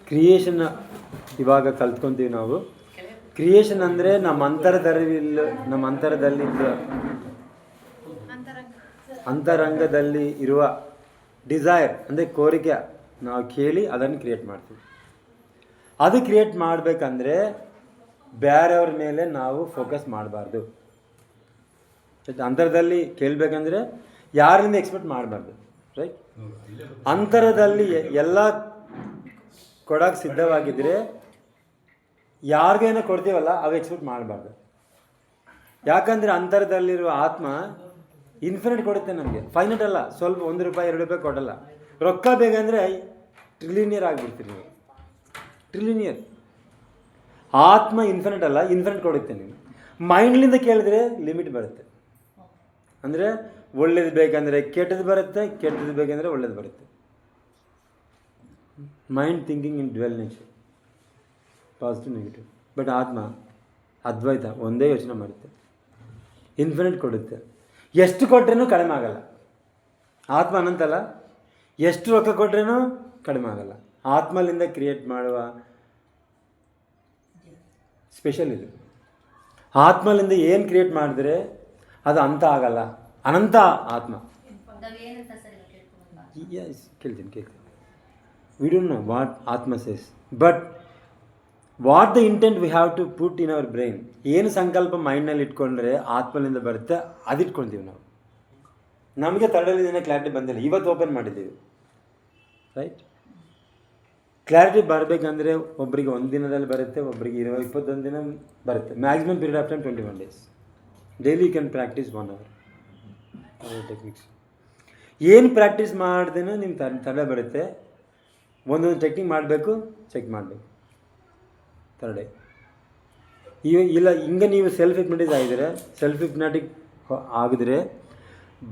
Creation ಇವಾಗ ಕಲ್ತ್ಕೊತೀವಿ ನಾವು. Creation ಅಂದರೆ ನಮ್ಮ ಅಂತರಂಗದಲ್ಲಿ ಇರುವ ಡಿಸೈರ್ ಅಂದರೆ ಕೋರಿಕೆ ನಾವು ಕೇಳಿ ಅದನ್ನು ಕ್ರಿಯೇಟ್ ಮಾಡ್ತೀವಿ. ಅದು ಕ್ರಿಯೇಟ್ ಮಾಡಬೇಕಂದ್ರೆ ಬೇರೆಯವ್ರ ಮೇಲೆ ನಾವು ಫೋಕಸ್ ಮಾಡಬಾರ್ದು. ಅಂತರದಲ್ಲಿ ಕೇಳಬೇಕಂದ್ರೆ ಯಾರಿಂದ ಎಕ್ಸ್ಪೆಕ್ಟ್ ಮಾಡಬಾರ್ದು, ರೈಟ್? ಅಂತರದಲ್ಲಿ ಎಲ್ಲ ಕೊಡೋಕೆ ಸಿದ್ಧವಾಗಿದ್ದರೆ ಯಾರಿಗೇನೋ ಕೊಡ್ತೀವಲ್ಲ ಅವು ಎಕ್ಸ್ಪೆಕ್ಟ್ ಮಾಡಬಾರ್ದು. ಯಾಕಂದರೆ ಅಂತರದಲ್ಲಿರುವ ಆತ್ಮ ಇನ್ಫಿನಿಟ್ ಕೊಡುತ್ತೆ ನಮಗೆ, ಫೈನಟ್ ಅಲ್ಲ. ಸ್ವಲ್ಪ 1 ರೂಪಾಯಿ 2 ರೂಪಾಯಿ ಕೊಡಲ್ಲ. ರೊಕ್ಕ ಬೇಕಂದರೆ ಟ್ರಿಲಿನಿಯರ್ ಆಗಿಬಿಡ್ತೀರಿ ನೀವು, ಟ್ರಿಲಿನಿಯರ್. ಆತ್ಮ ಇನ್ಫಿನಿಟ್ ಅಲ್ಲ, ಇನ್ಫಿನಿಟ್ ಕೊಡುತ್ತೆ. ನೀವು ಮೈಂಡ್ಲಿಂದ ಕೇಳಿದ್ರೆ ಲಿಮಿಟ್ ಬರುತ್ತೆ. ಅಂದರೆ ಒಳ್ಳೇದು ಬೇಕಂದರೆ ಕೆಟ್ಟದ್ದು ಬರುತ್ತೆ, ಕೆಟ್ಟದ್ದು ಬೇಕಂದರೆ ಒಳ್ಳೇದು ಬರುತ್ತೆ. Mind thinking in dwell nature, positive negative. But ಆತ್ಮ ಅದ್ವೈತ, ಒಂದೇ ಯೋಚನೆ ಮಾಡುತ್ತೆ, ಇನ್ಫಿನಿಟ್ ಕೊಡುತ್ತೆ. ಎಷ್ಟು ಕೊಟ್ರೇನೂ ಕಡಿಮೆ ಆಗಲ್ಲ. ಆತ್ಮ ಅನಂತಲ್ಲ, ಎಷ್ಟು ರೊಕ್ಕ ಕೊಟ್ರೇನೂ ಕಡಿಮೆ ಆಗಲ್ಲ. ಆತ್ಮಲಿಂದ ಕ್ರಿಯೇಟ್ ಮಾಡುವ ಸ್ಪೆಷಲ್ ಇದು. ಆತ್ಮಲಿಂದ ಏನು ಕ್ರಿಯೇಟ್ ಮಾಡಿದ್ರೆ ಅದು ಅಂತ ಆಗಲ್ಲ, ಅನಂತ ಆತ್ಮ. ಕೇಳ್ತೀನಿ. We don't know what atma says, but what the intent we have to put in our brain. ಏನು ಸಂಕಲ್ಪ ಮೈಂಡ್ನಲ್ಲಿ ಇಟ್ಕೊಂಡ್ರೆ ಆತ್ಮಲಿಂದ ಬರುತ್ತೆ, ಅದು ಇಟ್ಕೊಳ್ತೀವಿ ನಾವು. ನಮಗೆ ತರಲಿನ ಕ್ಲಾರಿಟಿ ಬಂದಿಲ್ಲ, ಇವತ್ತು ಓಪನ್ ಮಾಡಿದ್ದೀವಿ, ರೈಟ್? ಕ್ಲಾರಿಟಿ ಬರಬೇಕಂದ್ರೆ ಒಬ್ಬರಿಗೆ 1 ದಿನದಲ್ಲಿ ಬರುತ್ತೆ, ಒಬ್ಬರಿಗೆ 21 ದಿನ ಬರುತ್ತೆ. Maximum period of time 21 days. Daily you can practise 1 hour techniques. ಏನು ಪ್ರಾಕ್ಟೀಸ್ ಮಾಡ್ದೇನೋ ನಿಮ್ಮ ತಡೆ ಬರುತ್ತೆ. ಒಂದೊಂದು ಟೆಕ್ನಿಕ್ ಮಾಡಬೇಕು, ಚೆಕ್ ಮಾಡಬೇಕು ತರಡೆ. ಇಲ್ಲ ಹಿಂಗೆ ನೀವು ಸೆಲ್ಫ್ ಹಿಪ್ನಟೈಸ್ ಆಗಿದ್ರೆ, ಸೆಲ್ಫ್ ಹಿಪ್ನಾಟಿಕ್ ಆಗಿದ್ರೆ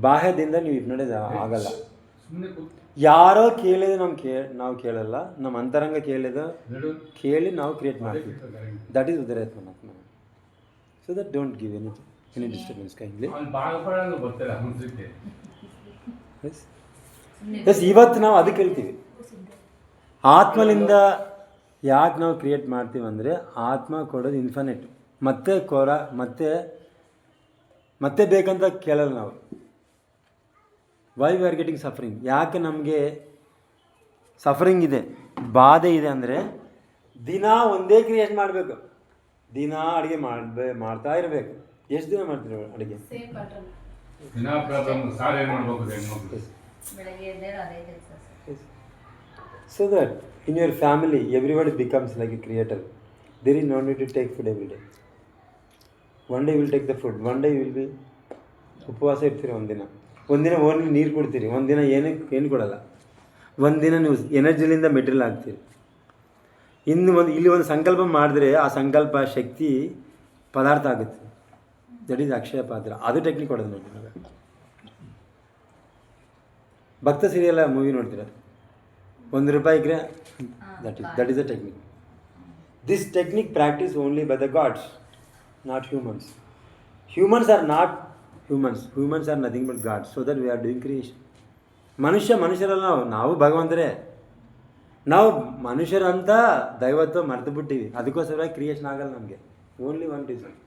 ಬಾಹ್ಯದಿಂದ ನೀವು ಹಿಪ್ನಟೈಸ್ ಆಗಲ್ಲ. ಯಾರೋ ಕೇಳಿದ್ರೆ ನಾವು ಕೇಳಲ್ಲ, ನಮ್ಮ ಅಂತರಂಗ ಕೇಳಿ ನಾವು ಕ್ರಿಯೇಟ್ ಮಾಡ್ತೀವಿ. ದಟ್ ಈಸ್ ಉದರಾತ್ಮ. So that don't give any disturbance kindly. Yes, ಇವತ್ತು ನಾವು ಅದಕ್ಕೆ ಹೇಳ್ತೀವಿ, ಆತ್ಮಲಿಂದ ಯಾಕೆ ನಾವು ಕ್ರಿಯೇಟ್ ಮಾಡ್ತೀವಿ ಅಂದರೆ ಆತ್ಮ ಕೊಡೋದು ಇನ್ಫಿನಿಟ್. ಮತ್ತೆ ಬೇಕಂತ ಕೇಳಲ್ಲ ನಾವು. Why we are getting suffering? ಯಾಕೆ ನಮಗೆ ಸಫರಿಂಗ್ ಇದೆ, ಬಾಧೆ ಇದೆ ಅಂದರೆ ದಿನ ಒಂದೇ ಕ್ರಿಯೇಟ್ ಮಾಡಬೇಕು, ದಿನ ಅಡುಗೆ ಮಾಡ್ತಾ ಇರಬೇಕು. ಎಷ್ಟು ದಿನ ಮಾಡ್ತೀವಿ ಅಡುಗೆ? So that in your family everybody becomes like a creator. There is no need to take food every day. One day you will take the food, one day you will be ಉಪವಾಸ ಇರ್ತೀರಿ, ಒಂದಿನ only ನೀರು ಕೊಡ್ತೀರಿ, ಒಂದಿನ ಏನು ಕೊಡಲ್ಲ, ಒಂದಿನ ನೀವು ಎನರ್ಜಿಲಿಂದ ಮೆಟೀರಿಯಲ್ ಆಗ್ತೀರಿ. ಇಲ್ಲಿ ಒಂದು ಸಂಕಲ್ಪ ಮಾಡಿದ್ರೆ ಆ ಸಂಕಲ್ಪ ಶಕ್ತಿ ಪದಾರ್ಥ ಆಗುತ್ತೆ. ದಟ್ ಈಸ್ ಅಕ್ಷಯ ಪಾತ್ರ. ಅದು ಟೆಕ್ನಿಕ್ ಕೊಡೋದು ನೋಡಿ. ನಾವು ಭಕ್ತ ಸೀರಿಯಲ್ ಮೂವಿ ನೋಡ್ತೀರ, 1 ರೂಪಾಯಿ ಇದ್ರೆ that is a technique. This technique practice only by the gods, not humans. Humans are not humans are nothing but gods. So that we are doing creation. ಮನುಷ್ಯರಲ್ಲ ನಾವು ಭಗವಂತರೇ. ನಾವು ಮನುಷ್ಯರಂತ ದೈವತ್ವ ಮರೆತು ಬಿಟ್ಟಿವಿ, ಅದಕ್ಕೋಸ್ಕರ ಕ್ರಿಯೇಷನ್ ಆಗಲ್ಲ ನಮಗೆ. ಓನ್ಲಿ ಒನ್ ರೀಸನ್,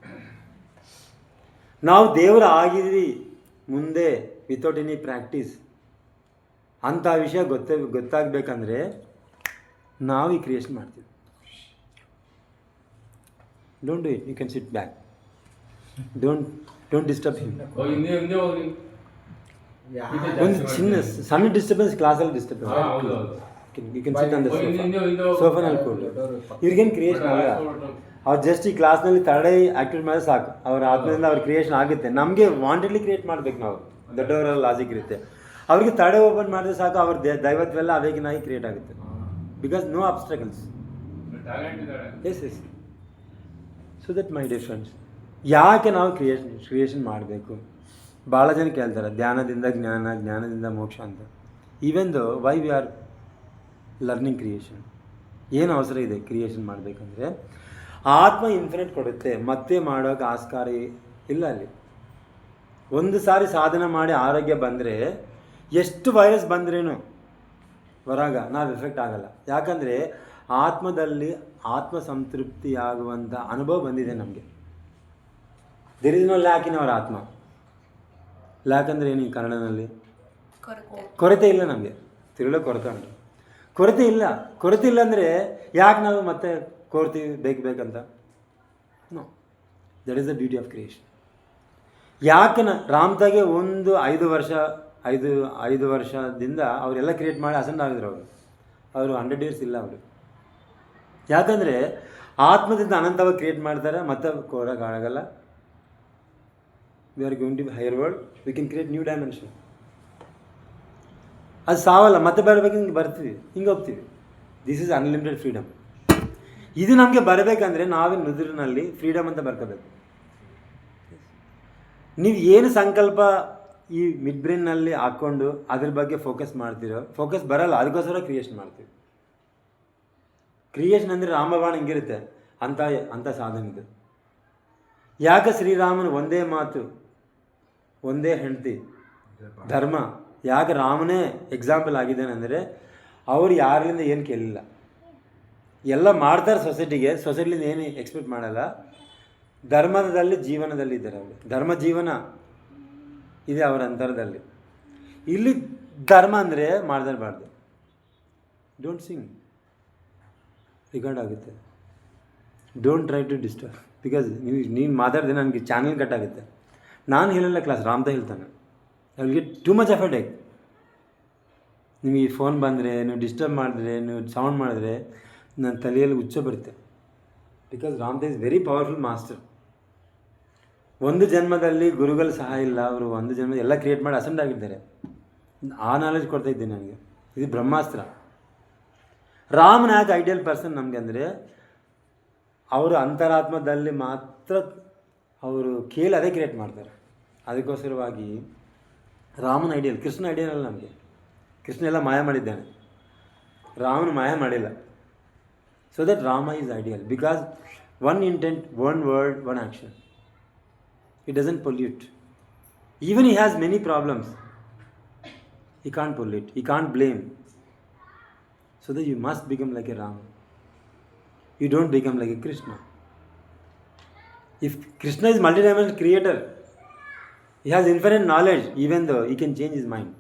ನಾವು ದೇವರು ಆಗಿದ್ವಿ ಮುಂದೆ ವಿತೌಟ್ ಎನಿ ಪ್ರಾಕ್ಟೀಸ್. ಅಂಥ ವಿಷಯ ಗೊತ್ತಾಗಬೇಕಂದ್ರೆ ನಾವು ಈ ಕ್ರಿಯೇಷನ್ ಮಾಡ್ತೀವಿ. Don't do it, you can sit back. Don't disturb him. ಒಂದು ಸಣ್ಣ ಡಿಸ್ಟರ್ಬೆನ್ಸ್, ಕ್ಲಾಸಲ್ಲಿ ಡಿಸ್ಟರ್ಬೆನ್ಸ್. You can sit on the ಸೋಫಾನಲ್ಲಿ ಕೂಡು. ಇವ್ರಿಗೇನು ಕ್ರಿಯೇಷನ್ ಆಗಲ್ಲ. ಅವ್ರು ಜಸ್ಟ್ ಈ ಕ್ಲಾಸ್ನಲ್ಲಿ ತಡೆ ಆ್ಯಕ್ಟಿವೇಟ್ ಮಾಡಿದ್ರೆ ಸಾಕು, ಅವ್ರ ಆತ್ಮದಿಂದ ಅವ್ರ ಕ್ರಿಯೇಷನ್ ಆಗುತ್ತೆ. ನಮಗೆ ವಾಂಟೆಡ್ಲಿ ಕ್ರಿಯೇಟ್ ಮಾಡಬೇಕು ನಾವು, ದೊಡ್ಡವರ ಲಾಜಿಕ್ ಇರುತ್ತೆ. ಅವ್ರಿಗೆ ತಡೆ ಓಪನ್ ಮಾಡಿದ್ರೆ ಸಾಕು, ಅವ್ರ ದೈವತ್ವೆಲ್ಲ ಅವೇಗಿನಾಗಿ ಕ್ರಿಯೇಟ್ ಆಗುತ್ತೆ. Because no obstacles. Yes. So that my dear friends, ಯಾಕೆ ನಾವು ಕ್ರಿಯೇಷನ್ ಮಾಡಬೇಕು? ಭಾಳ ಜನ ಕೇಳ್ತಾರೆ, ಧ್ಯಾನದಿಂದ ಜ್ಞಾನ, ಜ್ಞಾನದಿಂದ ಮೋಕ್ಷ ಅಂತ. Even though why we are learning creation, ಏನು ಅವಸರ ಇದೆ ಕ್ರಿಯೇಷನ್ ಮಾಡಬೇಕಂದ್ರೆ? ಆತ್ಮ ಇನ್ಫಿನಿಟ್ ಕೊಡುತ್ತೆ, ಮತ್ತೆ ಮಾಡೋಕೆ ಆಸ್ಕಾರ ಇಲ್ಲ ಅಲ್ಲಿ. ಒಂದು ಸಾರಿ ಸಾಧನೆ ಮಾಡಿ ಆರೋಗ್ಯ ಬಂದರೆ, ಎಷ್ಟು ವೈರಸ್ ಬಂದ್ರೇನು ಹೊರಗ ನಾವು ಎಫೆಕ್ಟ್ ಆಗಲ್ಲ. ಯಾಕಂದರೆ ಆತ್ಮದಲ್ಲಿ ಆತ್ಮ ಸಂತೃಪ್ತಿಯಾಗುವಂಥ ಅನುಭವ ಬಂದಿದೆ ನಮಗೆ. There is no lack in our ಆತ್ಮ. ಲ್ಯಾಕ್ ಅಂದರೆ ಏನು ಈ ಕನ್ನಡದಲ್ಲಿ? ಕೊರತೆ ಇಲ್ಲ ನಮಗೆ. ತಿರುಳೋ ಕೊರತೆ ಉಂಟು. ಕೊರತೆ ಇಲ್ಲ. ಕೊರತೆ ಇಲ್ಲ ಅಂದರೆ ಯಾಕೆ ನಾವು ಮತ್ತೆ ಕೋರ್ತೀವಿ ಬೇಕಂತ? No, that is the beauty of creation. ಯಾಕೆ ರಾಮ್ತಾಗೆ ಒಂದು 5 ವರ್ಷದಿಂದ ಅವರೆಲ್ಲ ಕ್ರಿಯೇಟ್ ಮಾಡಿ ಅಸೆಂಡ್ ಆಗಿದ್ರು. ಅವರು 100 years ಇಲ್ಲ ಅವರು. ಯಾಕಂದರೆ ಆತ್ಮದಿಂದ ಅನಂತವಾಗಿ ಕ್ರಿಯೇಟ್ ಮಾಡ್ತಾರೆ, ಮತ್ತೆ ಕೋರಕ್ಕಾಗಲ್ಲ. We are going to higher world, we can create new dimension. ಅದು ಸಾವಲ್ಲ, ಮತ್ತೆ ಬರಬೇಕು, ಹಿಂಗೆ ಬರ್ತೀವಿ, ಹಿಂಗೆ ಹೋಗ್ತೀವಿ. This is unlimited freedom. ಇದು ನಮಗೆ ಬರಬೇಕಂದ್ರೆ ನಾವೇ ನುದುರಿನಲ್ಲಿ ಫ್ರೀಡಮ್ ಅಂತ ಬರ್ಕೋಬೇಕು. ನೀವು ಏನು ಸಂಕಲ್ಪ ಈ ಮಿಡ್ ಬ್ರೈನ್ನಲ್ಲಿ ಹಾಕ್ಕೊಂಡು ಅದ್ರ ಬಗ್ಗೆ ಫೋಕಸ್ ಮಾಡ್ತೀರೋ, ಫೋಕಸ್ ಬರಲ್ಲ. ಅದಕ್ಕೋಸ್ಕರ ಕ್ರಿಯೇಷನ್ ಮಾಡ್ತೀವಿ. ಕ್ರಿಯೇಷನ್ ಅಂದರೆ ರಾಮಬಾಣ ಹಿಂಗಿರುತ್ತೆ ಅಂಥ ಸಾಧನೆ ಇದು. ಯಾಕೆ ಶ್ರೀರಾಮನ ಒಂದೇ ಮಾತು, ಒಂದೇ ಹೆಂಡತಿ, ಧರ್ಮ, ಯಾಕೆ ರಾಮನೇ ಎಕ್ಸಾಂಪಲ್ ಆಗಿದ್ದಾನೆ ಅಂದರೆ ಅವರು ಯಾರಿಂದ ಏನು ಕೇಳಿಲ್ಲ. ಎಲ್ಲ ಮಾಡ್ತಾರೆ ಸೊಸೈಟಿಲಿಂದ ಏನು ಎಕ್ಸ್ಪೆಕ್ಟ್ ಮಾಡಲ್ಲ. ಧರ್ಮದಲ್ಲಿ ಜೀವನದಲ್ಲಿ ಇದ್ದಾರೆ ಅವರು. ಧರ್ಮ ಜೀವನ ಇದೆ ಅವರ ಅಂತರದಲ್ಲಿ. ಇಲ್ಲಿ ಧರ್ಮ ಅಂದರೆ ಮಾಡ್ದಲ್ಬಾರ್ದು. ಡೋಂಟ್ ಸಿಂಗ್, ರಿಕಾರ್ಡ್ ಆಗುತ್ತೆ. Don't try to disturb, because ನೀನು ಮಾತಾಡಿದ್ರೆ ನನಗೆ ಚಾನಲ್ ಕಟ್ ಆಗುತ್ತೆ. ನಾನು ಹೇಳಲ್ಲ ಕ್ಲಾಸ್, ರಾಮ್ತಾ ಹೇಳ್ತಾನೆ. I will get too much effort ಆಗಿ. ನಿಮಗೆ ಫೋನ್ ಬಂದರೆ, ನೀವು ಡಿಸ್ಟರ್ಬ್ ಮಾಡಿದ್ರೆ, ನೀವು ಸೌಂಡ್ ಮಾಡಿದ್ರೆ ನನ್ನ ತಲೆಯಲ್ಲಿ ಹುಚ್ಚ ಬರುತ್ತೆ. Because Ramtha is very powerful master. ಒಂದು ಜನ್ಮದಲ್ಲಿ ಗುರುಗಳ ಸಹಾಯ ಇಲ್ಲ. ಅವರು ಒಂದು ಜನ್ಮ ಎಲ್ಲ ಕ್ರಿಯೇಟ್ ಮಾಡಿ ಅಸೆಂಡ್ ಆಗಿದ್ದಾರೆ. ಆ ನಾಲೆಜ್ ಕೊಡ್ತಾ ಇದ್ದೀನಿ ನನಗೆ. ಇದು ಬ್ರಹ್ಮಾಸ್ತ್ರ. ರಾಮನ ಯಾಕೆ ಐಡಿಯಲ್ ಪರ್ಸನ್ ನಮಗೆ ಅಂದರೆ ಅವರು ಅಂತರಾತ್ಮದಲ್ಲಿ ಮಾತ್ರ ಅವರು ಕೇಳಿ ಅದೇ ಕ್ರಿಯೇಟ್ ಮಾಡ್ತಾರೆ. ಅದಕ್ಕೋಸ್ಕರವಾಗಿ ರಾಮನ ಐಡಿಯಲ್. ಕೃಷ್ಣ ಐಡಿಯಲ್ ಅಲ್ಲ ನಮಗೆ. ಕೃಷ್ಣ ಎಲ್ಲ ಮಾಯ ಮಾಡಿದ್ದಾನೆ, ರಾಮನ ಮಾಯ ಮಾಡಿಲ್ಲ. So that Rama is ideal because one intent, one word, one action. He doesn't pollute. Even he has many problems. He can't pollute. He can't blame. So that you must become like a Rama. You don't become like a Krishna. If Krishna is multidimensional creator, he has infinite knowledge, even though he can change his mind.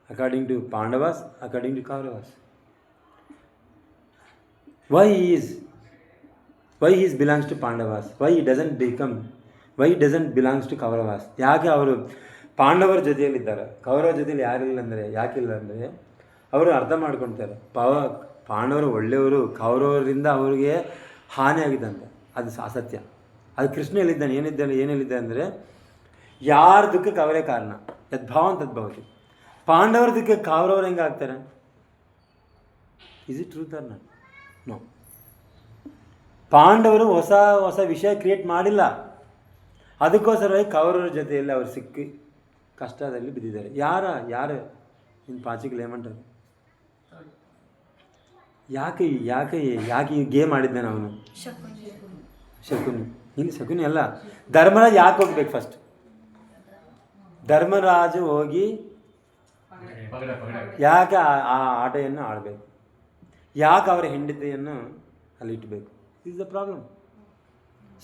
According to Pandavas, according to Kauravas. Why he belongs to Pandavas? Why he doesn't belongs to Kauravas? ಯಾಕೆ ಅವರು ಪಾಂಡವರ ಜೊತೆಯಲ್ಲಿದ್ದಾರೆ, ಕೌರವ ಜೊತೆಯಲ್ಲಿ ಯಾರಿಲ್ಲ ಅಂದರೆ ಯಾಕಿಲ್ಲ ಅಂದರೆ ಅವರು ಅರ್ಥ ಮಾಡ್ಕೊಳ್ತಾರೆ. ಪಾಂಡವರು ಒಳ್ಳೆಯವರು, ಕೌರವರಿಂದ ಅವರಿಗೆ ಹಾನಿ ಆಗಿದ್ದಂತೆ. ಅದು ಅಸತ್ಯ. ಅದು ಕೃಷ್ಣ ಹೇಳಿದ್ದಾನೆ. ಏನಿದ್ದಾನೆ ಅಂದರೆ ಯಾರ ದುಃಖಕ್ಕೆ ಅವರೇ ಕಾರಣ. ಯದ್ಭಾವಂ ತದ್ಭವತಿ. ಪಾಂಡವರ ದುಃಖಕ್ಕೆ ಕೌರವರು ಹೆಂಗೆ ಆಗ್ತಾರೆ? Is it truth or not? No. ಪಾಂಡವರು ಹೊಸ ವಿಷಯ ಕ್ರಿಯೇಟ್ ಮಾಡಿಲ್ಲ. ಅದಕ್ಕೋಸ್ಕರವಾಗಿ ಕೌರವರ ಜೊತೆಯಲ್ಲಿ ಅವರು ಸಿಕ್ಕಿ ಕಷ್ಟದಲ್ಲಿ ಬಿದ್ದಿದ್ದಾರೆ. ಯಾರು ಇನ್ನು ಪಾಚಿಗಳು ಏಮಂಟಾರೆ? ಯಾಕೆ ಈ ಗೇಮ್ ಆಡಿದ್ದಾನೆ ಅವನು? ಶಕುನಿ. ಇಲ್ಲಿ ಶಕುನಿ ಅಲ್ಲ, ಧರ್ಮರಾಜ್ ಯಾಕೆ ಹೋಗ್ಬೇಕು? ಫಸ್ಟ್ ಧರ್ಮರಾಜು ಹೋಗಿ ಯಾಕೆ ಆ ಆಟವನ್ನು ಆಡಬೇಕು? ಯಾಕೆ ಅವರ ಹೆಂಡತಿಯನ್ನು ಅಲ್ಲಿ ಇಟ್ಟಬೇಕು? This is the problem.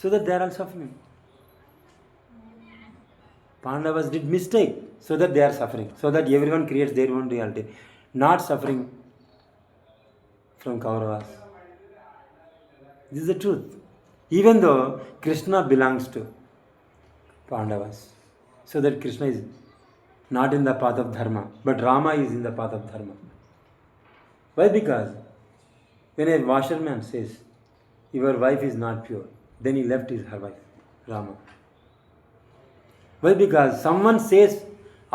So that they are all suffering. Pandavas did mistake, so that they are suffering, so that everyone creates their own reality, not suffering from Kauravas. This is the truth. Even though Krishna belongs to Pandavas, so that Krishna is not in the path of dharma, but Rama is in the path of dharma. Why? Because when a washerman says, your wife is not pure, then he left her wife, Rama. Why? Because someone says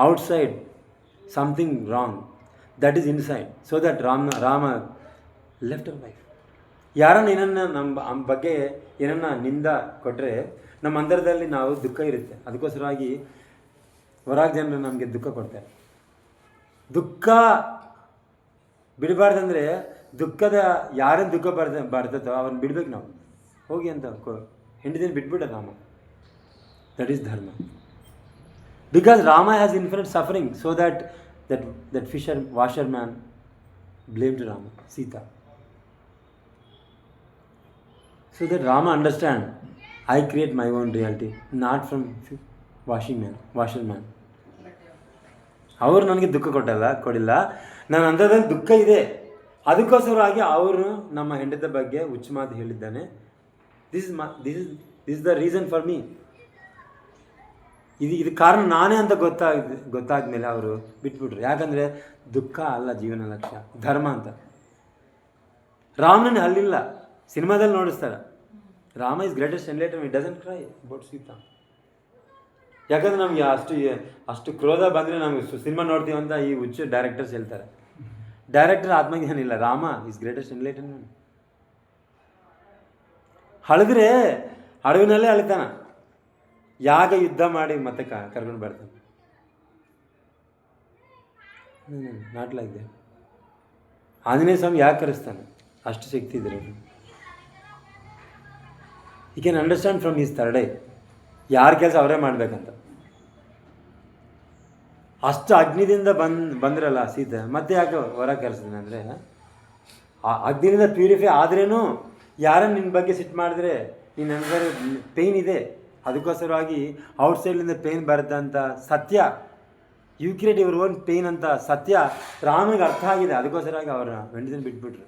outside something wrong that is inside, so that Rama left her wife. ಯಾರನ್ನ ಏನನ್ನ ನಮ್ಮ ಬಗ್ಗೆ ಏನನ್ನ ನಿಂದ ಕೊಟ್ಟರೆ ನಮ್ಮ ಅಂತರದಲ್ಲಿ ನಾವು ದುಃಖ ಇರುತ್ತೆ. ಅದಕ್ಕೋಸ್ಕರವಾಗಿ ಹೊರಗೆ ಜನರು ನಮಗೆ ದುಃಖ ಕೊಡ್ತಾರೆ. ದುಃಖ ಬಿಡಬಾರ್ದಂದ್ರೆ ದುಃಖದ ಯಾರನ್ನು ದುಃಖ ಬರ್ತದೋ ಅವ್ರನ್ನ ಬಿಡ್ಬೇಕು ನಾವು. ಹೋಗಿ ಅಂತ ಹೆಂಡತಿನ ಬಿಟ್ಬಿಡ ರಾಮ. ದಟ್ ಈಸ್ ಧರ್ಮ. Because Rama has infinite suffering, so that washerman blame to Rama, Sita. So that Rama understand, I create my own reality, not from washerman. ಅವರು ನನಗೆ ದುಃಖ ಕೊಡಿಲ್ಲ, ನನ್ನ ಅಂಥದ್ದಲ್ಲಿ ದುಃಖ ಇದೆ, ಅದಕ್ಕೋಸ್ಕರವಾಗಿ ಅವರು ನಮ್ಮ ಹೆಂಡತಿ ಬಗ್ಗೆ ಹುಚ್ಚು ಮಾತು ಹೇಳಿದ್ದಾನೆ. This is the reason for me. ಇದು ಕಾರಣ ನಾನೇ ಅಂತ ಗೊತ್ತಾದ್ಮೇಲೆ ಅವರು ಬಿಟ್ಬಿಟ್ರು. ಯಾಕಂದರೆ ದುಃಖ ಅಲ್ಲ ಜೀವನ ಲಕ್ಷ್ಯ, ಧರ್ಮ ಅಂತ. ರಾಮನನ್ನು ಅಲ್ಲಿಲ್ಲ, ಸಿನಿಮಾದಲ್ಲಿ ನೋಡಿಸ್ತಾರೆ. Rama is greatest enlighten, it doesn't cry about Sita. ಯಾಕಂದರೆ ನಮಗೆ ಅಷ್ಟು ಕ್ರೋಧ ಬಂದರೆ ನಮಗೆ ಸಿನಿಮಾ ನೋಡ್ತೀವಿ ಅಂತ ಈ ಹುಚ್ಚು ಡೈರೆಕ್ಟರ್ಸ್ ಹೇಳ್ತಾರೆ. ಡೈರೆಕ್ಟರ್ ಆತ್ಮಜ್ಞಾನಿಲ್ಲ, ರಾಮ ಇಸ್ ಗ್ರೇಟೆಸ್ಟ್ ಎನ್ಲೈಟನ್. ಹಳದ್ರೆ ಅಡವಿನಲ್ಲೇ ಅಳಿತಾನ, ಯಾಗ ಯುದ್ಧ ಮಾಡಿ ಮತ್ತೆ ಕರ್ಕೊಂಡು ಬರ್ತಾನೆ. Not like that. Anjaneya Swami ಯಾಕೆ ಕರೆಸ್ತಾನೆ? ಅಷ್ಟು ಶಕ್ತಿ ಇದ್ರೆ. You can understand from is third eye, ಯಾರ ಕೆಲಸ ಅವರೇ ಮಾಡಬೇಕಂತ. ಅಷ್ಟು ಅಗ್ನಿದಿಂದ ಬಂದ್ರಲ್ಲ ಸೀತೆ, ಮತ್ತೆ ಯಾಕೆ ಹೊರ ಕರೆಸಿದ್ದೀನಿ ಅಂದರೆ, ಆ ಅಗ್ನಿಯಿಂದ ಪ್ಯೂರಿಫೈ ಆದ್ರೇನು ಯಾರನ್ನು ನಿನ್ನ ಬಗ್ಗೆ ಸಿಟ್ಟು ಮಾಡಿದ್ರೆ ನೀನು ಅಂದರೆ ಪೇಯ್ನ್ ಇದೆ, ಅದಕ್ಕೋಸ್ಕರವಾಗಿ ಔಟ್ಸೈಡ್ಲಿಂದ ಪೇಯ್ನ್ ಬರುತ್ತೆ ಅಂತ ಸತ್ಯ, you create your own pain ಅಂತ ಸತ್ಯ ರಾಮನಿಗೆ ಅರ್ಥ ಆಗಿದೆ. ಅದಕ್ಕೋಸ್ಕರವಾಗಿ ಅವರ ಹೆಂಡತಿನ ಬಿಟ್ಬಿಟ್ರು.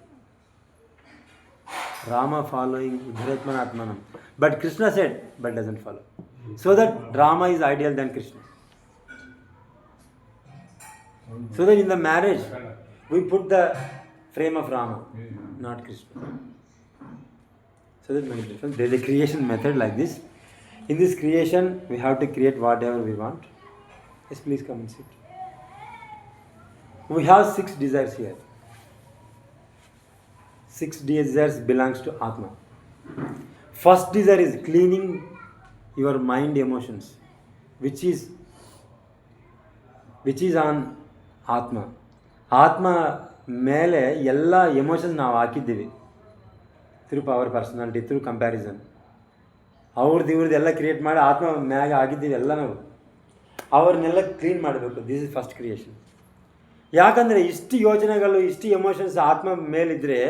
ರಾಮ ಫಾಲೋಯಿಂಗ್ ಧುರಾತ್ಮನಾತ್ಮನಂ, but Krishna said but doesn't follow. So that Rama is ideal than Krishna. So that in the marriage we put the frame of Rama, not Krishna. So that many different. There is a creation method like this. In this creation we have to create whatever we want. Yes, please come and sit. We have 6 desires here. 6 desires belongs to Atma. First desire is cleaning your mind emotions, which is on ಆತ್ಮ ಮೇಲೆ ಎಲ್ಲ emotions ನಾವು ಹಾಕಿದ್ದೀವಿ through power personality, through comparison. ಇವ್ರದ್ದು ಎಲ್ಲ create ಮಾಡಿ ಆತ್ಮ ಮ್ಯಾಗ ಆಗಿದ್ದೀವಿ ಎಲ್ಲ ನಾವು. ಅವ್ರನ್ನೆಲ್ಲ ಕ್ಲೀನ್ ಮಾಡಬೇಕು. This is first creation. ಯಾಕಂದರೆ ಇಷ್ಟು ಯೋಚನೆಗಳು, ಇಷ್ಟು ಎಮೋಷನ್ಸ್ ಆತ್ಮ ಮೇಲಿದ್ದರೆ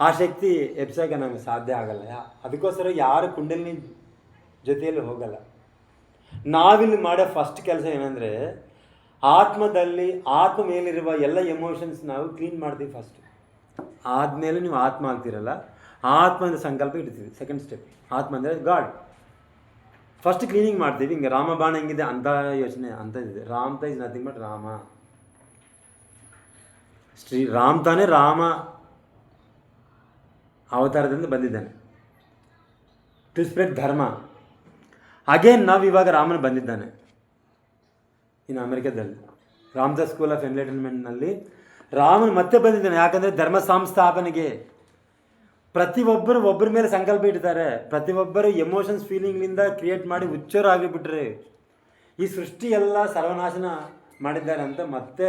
ಆ ಶಕ್ತಿ ಎಬ್ಸೋಕೆ ನಮಗೆ ಸಾಧ್ಯ ಆಗಲ್ಲ. ಅದಕ್ಕೋಸ್ಕರ ಯಾರು ಕುಂಡಲಿನಿ ಜೊತೆಯಲ್ಲಿ ಹೋಗಲ್ಲ. ನಾವಿಲ್ಲಿ ಮಾಡೋ ಫಸ್ಟ್ ಕೆಲಸ ಏನಂದರೆ, ಆತ್ಮ ಮೇಲಿರುವ ಎಲ್ಲ ಎಮೋಷನ್ಸ್ ನಾವು ಕ್ಲೀನ್ ಮಾಡ್ತೀವಿ ಫಸ್ಟ್. ಆದಮೇಲೆ ನೀವು ಆತ್ಮ ಆಗ್ತಿರಲ್ಲ, ಆತ್ಮದ ಸಂಕಲ್ಪ ಇಡ್ತೀವಿ. ಸೆಕೆಂಡ್ ಸ್ಟೆಪ್, ಆತ್ಮ ಅಂದರೆ ಗಾಡ್. ಫಸ್ಟ್ ಕ್ಲೀನಿಂಗ್ ಮಾಡ್ತೀವಿ. ಹಿಂಗೆ ರಾಮಬಾಣ ಹೆಂಗಿದೆ ಅಂಥ ಯೋಚನೆ ಅಂಥದ್ದಿದೆ. Ram is nothing but Rama. Ram ತಾನೇ ರಾಮ ಅವತಾರದಿಂದ ಬಂದಿದ್ದಾನೆ ಟು ಸ್ಪ್ರೆಡ್ ಧರ್ಮ. ಅಗೇನ್ ಇವಾಗ ರಾಮನ ಬಂದಿದ್ದಾನೆ ಇನ್ನು ಅಮೆರಿಕದಲ್ಲಿ, ರಾಮದಾಸ್ ಸ್ಕೂಲ್ ಆಫ್ ಎನ್ಲೈಟನ್ಮೆಂಟ್ನಲ್ಲಿ ರಾಮನ್ ಮತ್ತೆ ಬಂದಿದ್ದಾನೆ. ಯಾಕಂದರೆ ಧರ್ಮ ಸಂಸ್ಥಾಪನೆಗೆ ಒಬ್ಬರ ಮೇಲೆ ಸಂಕಲ್ಪ ಇಡ್ತಾರೆ. ಪ್ರತಿಯೊಬ್ಬರು ಎಮೋಷನ್ಸ್ ಫೀಲಿಂಗ್ನಿಂದ ಕ್ರಿಯೇಟ್ ಮಾಡಿ ಹುಚ್ಚರು ಆಗಿಬಿಟ್ರೆ ಈ ಸೃಷ್ಟಿ ಎಲ್ಲ ಸರ್ವನಾಶನ ಮಾಡಿದ್ದಾರೆ ಅಂತ ಮತ್ತೆ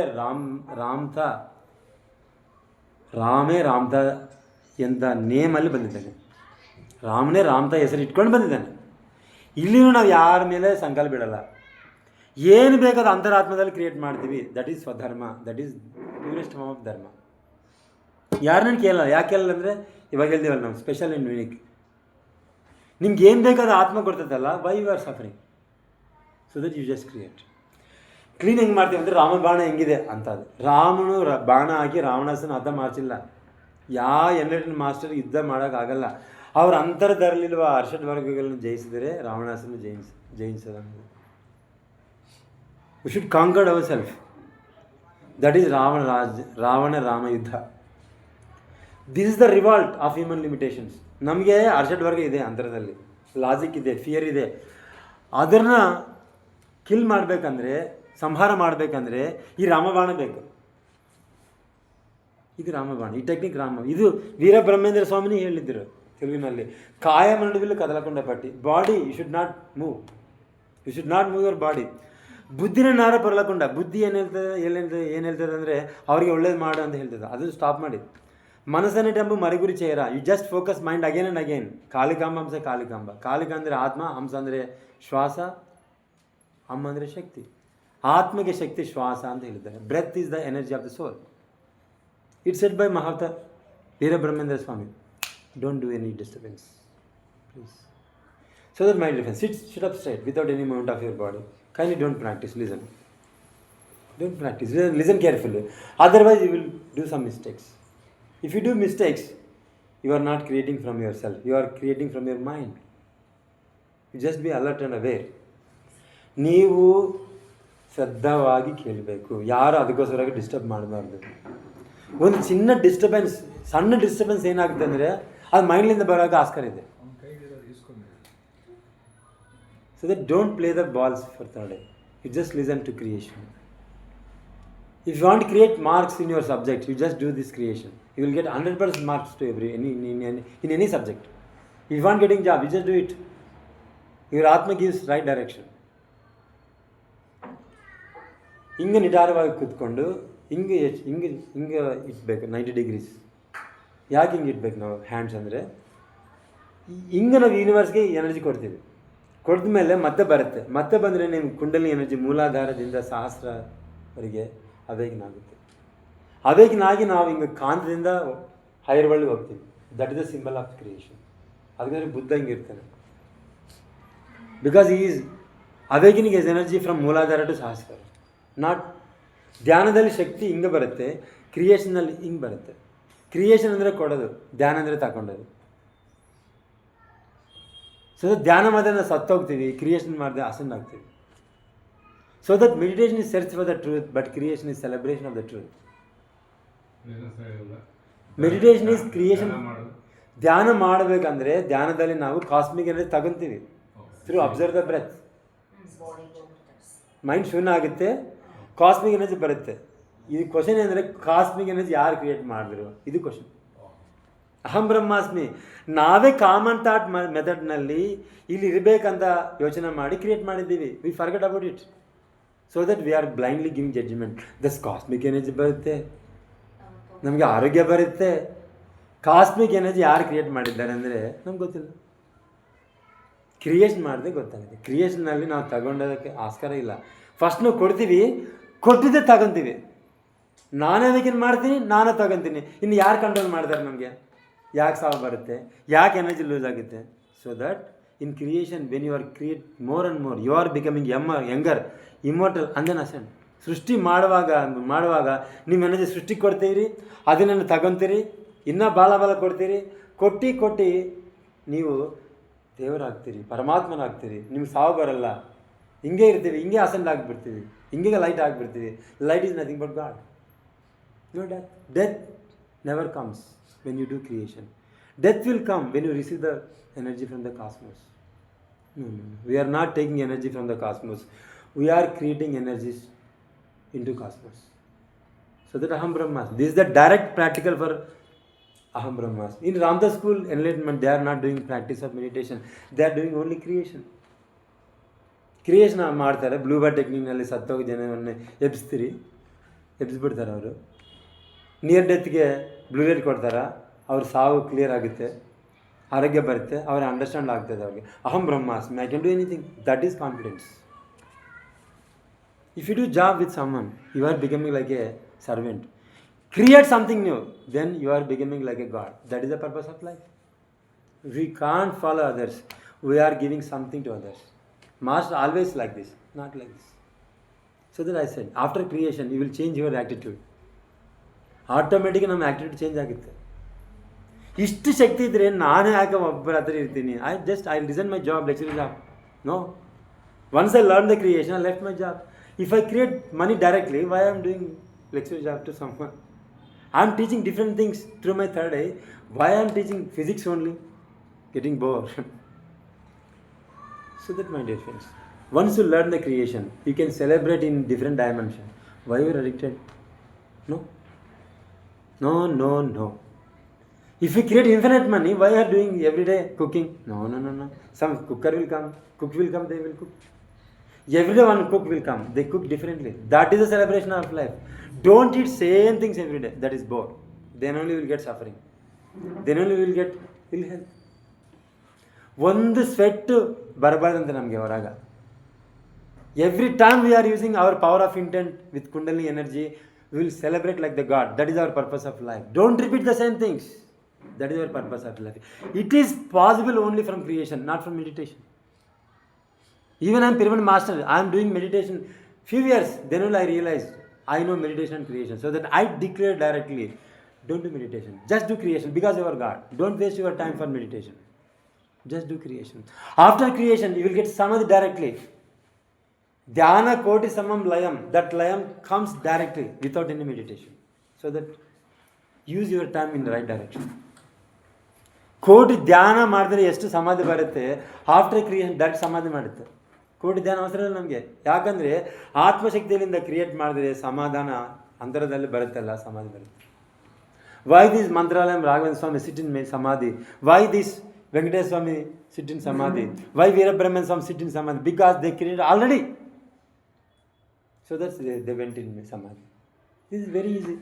ರಾಮೇ ರಾಮ್ತ ಎಂತ ನೇಮಲ್ಲಿ ಬಂದಿದ್ದಾನೆ. ರಾಮನೇ ರಾಮ್ತ ಹೆಸರು ಇಟ್ಕೊಂಡು ಬಂದಿದ್ದಾನೆ. ಇಲ್ಲಿನೂ ನಾವು ಯಾರ ಮೇಲೆ ಸಂಕಲ್ಪ ಬಿಡಲ್ಲ. ಏನು ಬೇಕಾದ ಅಂತರಾತ್ಮದಲ್ಲಿ ಕ್ರಿಯೇಟ್ ಮಾಡ್ತೀವಿ. That is swadharma, that is purest form of dharma. ಯಾರನ್ನ ಕೇಳಲ್ಲ. ಯಾಕೆ ಕೇಳಲ್ಲ ಅಂದರೆ, ಇವಾಗ ಹೇಳ್ತೀವಲ್ಲ ನಾವು ಸ್ಪೆಷಲ್ ಆ್ಯಂಡ್ ಯುನಿಕ್. ನಿಮ್ಗೆ ಏನು ಬೇಕಾದ ಆತ್ಮ ಕೊಡ್ತೈತಲ್ಲ, why you are suffering? So that you just create. Clean ಹೆಂಗೆ ಮಾಡ್ತೀವಿ ಅಂದರೆ, ರಾಮ ಬಾಣ ಹೆಂಗಿದೆ ಅಂತದ್ದು. ರಾಮನು ಬಾಣ ಹಾಕಿ ರಾವಣಾಸನ ಹತ ಮಾಡಿಸಿಲ್ಲ. ಎನ್ಲೈಟನ್ ಮಾಸ್ಟರ್ ಯುದ್ಧ ಮಾಡೋಕ್ಕಾಗಲ್ಲ. ಅವ್ರ ಅಂತರದಲ್ಲಿರುವ ಅರ್ಷಡ್ ವರ್ಗಗಳನ್ನು ಜಯಿಸಿದರೆ ರಾವಣಾಸನ ಜಯಿಸೋದು. We should conquered our self. That is Ravana Rama yuddha. This is the revolt of human limitations. ನಮಗೆ ಅರ್ಷಡ್ ವರ್ಗ ಇದೆ, ಅಂತರದಲ್ಲಿ ಲಾಜಿಕ್ ಇದೆ, ಫಿಯರ್ ಇದೆ. ಅದನ್ನು ಕಿಲ್ ಮಾಡಬೇಕಂದ್ರೆ, ಸಂಹಾರ ಮಾಡಬೇಕಂದ್ರೆ ಈ ರಾಮಬಾಣ ಬೇಕು. ಇದು ರಾಮಬಾಣ, ಈ ಟೆಕ್ನಿಕ್ ಇದು ವೀರಬ್ರಹ್ಮೇಂದ್ರ ಸ್ವಾಮಿನೇ ಹೇಳಿದ್ದರು ತೆಲುಗಿನಲ್ಲಿ. ಕಾಯ ಮರಳುವಿಲ್ಲ ಕದಲಕೊಂಡ ಪಟ್ಟಿ. Body you should not move your body. ಬುದ್ಧಿನ ನಾರ ಪರಲಕೊಂಡ. ಬುದ್ಧಿ ಏನು ಹೇಳ್ತದೆ ಅಂದರೆ ಅವ್ರಿಗೆ ಒಳ್ಳೇದು ಮಾಡು ಅಂತ ಹೇಳ್ತದೆ. ಅದನ್ನು ಸ್ಟಾಪ್ ಮಾಡಿ. ಮನಸ್ಸನ್ನೇ ಟೆಂಬು ಮರಿಗುರಿ ಚೇರ. You just focus mind again and again. Kalikamba ಹಂಸ ಕಾಳಿಕಾಂಬ. ಕಾಳಿಕ ಅಂದರೆ ಆತ್ಮ, ಹಂಸ ಅಂದರೆ ಶ್ವಾಸ, ಅಮ್ಮ ಅಂದರೆ ಶಕ್ತಿ. ಆತ್ಮಗೆ ಶಕ್ತಿ ಶ್ವಾಸ ಅಂತ ಹೇಳಿದ್ದಾರೆ. Breath is the energy of the soul. It's said by Mahatma Veerabrahmendra Swami. Don't do any disturbance, please. So that my dear friends, sit up straight without any movement of your body. Kindly don't practice, listen. Don't practice, listen carefully. Otherwise you will do some mistakes. If you do mistakes, you are not creating from yourself. You are creating from your mind. You just be alert and aware. ನೀವು ಶ್ರದ್ಧವಾಗಿ ಕೇಳಬೇಕು. ಯಾರು ಅದಕ್ಕೋಸ್ಕರ disturb ಮಾಡಬಾರ್ದು. ಒಂದು ಸಣ್ಣ disturbance ಏನಾಗುತ್ತೆ ಅಂದರೆ ಅದು ಮೈಂಡ್ಲಿಂದ ಬರೋಕೆ ಆಸ್ಕರ ಇದೆ. So that don't play the balls for third eye. You just listen to creation. If you want to create marks in your subject, you just do this creation. You will get 100% marks to in any subject. If you want getting job, you just do it. Your Atma gives right direction. ಹಿಂಗೆ ನಿಧಾನವಾಗಿ ಕೂತ್ಕೊಂಡು ಹಿಂಗೆ ಇಟ್ಬೇಕು 90 degrees. ಯಾಕೆ ಹಿಂಗೆ ಇಟ್ಬೇಕು ನಾವು hands ಅಂದರೆ ಹಿಂಗೆ ನಾವು ಯೂನಿವರ್ಸ್ಗೆ ಎನರ್ಜಿ ಕೊಡ್ತೀವಿ. ಕೊಡ್ದ ಮೇಲೆ ಮತ್ತೆ ಬಂದರೆ ನಿಮ್ಮ ಕುಂಡಲಿ ಎನರ್ಜಿ ಮೂಲಾಧಾರದಿಂದ ಸಹಸ್ರವರೆಗೆ ಅವೇಕನ್ ಆಗುತ್ತೆ. ಅವೇಕನ್ ಆಗಿ ನಾವು ಹಿಂಗೆ ಕಾಂತದಿಂದ ಹೈಯರ್ ವರ್ಲ್ಡ್ಗೆ ಹೋಗ್ತೀವಿ. That is the symbol of creation. ಅದಕ್ಕೆ ಬುದ್ಧ ಹಿಂಗೆ ಇರ್ತಾನೆ. Because is awakening is energy from muladhara to sahasra. Not ಧ್ಯಾನದಲ್ಲಿ ಶಕ್ತಿ ಹಿಂಗೆ ಬರುತ್ತೆ, ಕ್ರಿಯೇಷನಲ್ಲಿ ಹಿಂಗೆ ಬರುತ್ತೆ. ಕ್ರಿಯೇಷನ್ ಅಂದರೆ ಕೊಡೋದು, ಧ್ಯಾನ ಅಂದರೆ ತಗೊಂಡೋದು. ಸೊ ಧ್ಯಾನ ಮಾಡಿದ್ರೆ ನಾವು ಸತ್ತೋಗ್ತೀವಿ, ಕ್ರಿಯೇಷನ್ ಮಾಡಿದ್ರೆ ಅಸೆಂಡ್ ಆಗ್ತೀವಿ. So that meditation is search for the truth, but creation is celebration of the truth. Meditation is creation. ಧ್ಯಾನ ಮಾಡಬೇಕಂದ್ರೆ ಧ್ಯಾನದಲ್ಲಿ ನಾವು ಕಾಸ್ಮಿಕ್ ಎನರ್ಜಿ ತಗೊತೀವಿ through observe the breath. Mind ಶೂನ್ಯ ಆಗುತ್ತೆ, ಕಾಸ್ಮಿಕ್ ಎನರ್ಜಿ ಬರುತ್ತೆ. ಇದು ಕ್ವಶನ್ ಅಂದರೆ ಕಾಸ್ಮಿಕ್ ಎನರ್ಜಿ ಯಾರು ಕ್ರಿಯೇಟ್ ಮಾಡಿದ್ರು, ಇದು ಕ್ವಶನ್. ಅಹಂ ಬ್ರಹ್ಮಾಸ್ಮಿ ನಾವೇ ಕಾಮನ್ ಥಾಟ್ ಮೆಥಡ್ನಲ್ಲಿ ಇಲ್ಲಿ ಇರಬೇಕಂತ ಯೋಚನೆ ಮಾಡಿ ಕ್ರಿಯೇಟ್ ಮಾಡಿದ್ದೀವಿ. We forget about it. So that we are blindly giving judgement. Thus cosmic energy ಬರುತ್ತೆ, ನಮಗೆ ಆರೋಗ್ಯ ಬರುತ್ತೆ. ಕಾಸ್ಮಿಕ್ ಎನರ್ಜಿ ಯಾರು ಕ್ರಿಯೇಟ್ ಮಾಡಿದ್ದಾರೆ ಅಂದರೆ ನಮ್ಗೆ ಗೊತ್ತಿಲ್ಲ. ಕ್ರಿಯೇಷನ್ ಮಾಡಿದೆ ಗೊತ್ತಾಗುತ್ತೆ. ಕ್ರಿಯೇಷನ್ನಲ್ಲಿ ನಾವು ತಗೊಂಡೋದಕ್ಕೆ ಆಸ್ಕಾರ ಇಲ್ಲ. ಫಸ್ಟ್ ನಾವು ಕೊಟ್ಟಿದ್ದೆ ತಗೊತೀವಿ. ನಾನೇ ಅದಕ್ಕೇನು ಮಾಡ್ತೀನಿ, ನಾನೇ ತಗೊತೀನಿ. ಇನ್ನು ಯಾರು ಕಂಟ್ರೋಲ್ ಮಾಡ್ತಾರೆ ನಮಗೆ? ಯಾಕೆ ಸಾವು ಬರುತ್ತೆ, ಯಾಕೆ ಎನರ್ಜಿ ಲೂಸ್ ಆಗುತ್ತೆ? So that in creation when you are create more and more, you are becoming younger, immortal and then ascend. ಸೃಷ್ಟಿ ಮಾಡುವಾಗ ನಿಮ್ಮ ಎನರ್ಜಿ ಸೃಷ್ಟಿ ಕೊಡ್ತೀರಿ, ಅದನ್ನು ತಗೊತೀರಿ, ಇನ್ನೂ ಭಾಳ ಕೊಡ್ತೀರಿ. ಕೊಟ್ಟು ನೀವು ದೇವರಾಗ್ತೀರಿ, ಪರಮಾತ್ಮನಾಗ್ತೀರಿ. ನಿಮ್ಗೆ ಸಾವು ಬರಲ್ಲ. ಹಿಂಗೆ ಇರ್ತೀವಿ, ಹಿಂಗೆ ಅಸೆಂಡ್ ಆಗಿಬಿಡ್ತೀವಿ, ಹಿಂಗೆ ಲೈಟ್ ಆಗಿಬಿಡ್ತೀವಿ. Light is nothing but God. No death. Death never comes when you do creation. Death will come when you receive the energy from the cosmos. No. We are not taking energy from the cosmos. We are creating energies into cosmos. So that Aham Brahmas. This is the direct practical for Aham Brahmas. In Ramdas school enlightenment, they are not doing practice of meditation. They are doing only creation. Creation ಮಾಡ್ತಾರೆ. Blue bar ಟೆಕ್ನಿಕ್ನಲ್ಲಿ ಸತ್ತೋಗಿ ಜನವನ್ನು ಎಬ್ಬಿಸ್ಬಿಡ್ತಾರೆ. ಅವರು near ಡೆತ್ಗೆ blue light ಕೊಡ್ತಾರೆ. ಅವ್ರ ಸಾವು clear ಆಗುತ್ತೆ, ಆರೋಗ್ಯ ಬರುತ್ತೆ, ಅವ್ರಿಗೆ ಅಂಡರ್ಸ್ಟ್ಯಾಂಡ್ ಆಗ್ತದೆ. ಅವ್ರಿಗೆ ಅಹಂ ಬ್ರಹ್ಮಾಸ್ಮಿ, I can do anything. That is confidence. If you do job with someone, you are becoming like a servant. Create something new, then you are becoming like a god. That is the purpose of life. We can't follow others, we are giving something to others. Master always like this, not like this. So that I said, after creation, you will change your attitude. Automatic ನಮ್ಮ activity change ಆಗುತ್ತೆ. ಇಷ್ಟು ಶಕ್ತಿ ಇದ್ದರೆ ನಾನೇ ಯಾಕೆ ಒಬ್ಬರ ಹತ್ರ ಇರ್ತೀನಿ? I resign my job, lecture job. No. Once I learn the creation, I left my job. If I create money directly, why I am doing lecture job to someone? I am teaching different things through my third eye. Why I am teaching physics only? Getting bore. So that, my dear friends, once you learn the creation, you can celebrate in different dimensions. Why you are addicted? No. If you create infinite money, why you are doing every day cooking? No. Some cook will come, they will cook. Every day one cook will come, they cook differently. That is the celebration of life. Don't eat same things every day. That is bore. Then only you will get suffering. Then only you will get ill health. ಒಂದು sweat ಬರಬಾರ್ದಂತೆ ನಮಗೆ ಹೊರಗ. Every time we are using hour power of intent with kundalini energy. we will celebrate like the God. That is our purpose of life. Don't repeat the same things. That is our purpose of life. It is possible only from creation, not from meditation. Even I am Pyramid Master. I am doing meditation few years. Then only I realized I know meditation and creation. So that I declare directly, don't do meditation. Just do creation because you are God. Don't waste your time for meditation. Just do creation. After creation, you will get samadhi directly. Dhyana koti samam layam. That layam comes directly without any meditation. So that use your time in the right direction. ಕೋಟಿ ಧ್ಯಾನ ಮಾಡಿದ್ರೆ ಎಷ್ಟು ಸಮಾಧಿ ಬರುತ್ತೆ, after creation direct ಸಮಾಧಿ ಮಾಡುತ್ತೆ. ಕೋಟಿ ಧ್ಯಾನ ಅವಸರ ಇಲ್ಲ ನಮಗೆ. ಯಾಕಂದರೆ ಆತ್ಮಶಕ್ತಿಯಿಂದ ಕ್ರಿಯೇಟ್ ಮಾಡಿದ್ರೆ ಸಮಾಧಾನ ಅಂತರದಲ್ಲಿ ಬರುತ್ತಲ್ಲ, ಸಮಾಧಿ ಬರುತ್ತೆ. Why this Mantralayam Raghavendra Swami sit in samadhi? Why this Venkateshwara Swami sit in samadhi? Why Veerabrahmanya Swami sit in samadhi? Because they create already. So that's they went in samadhi. This is very easy.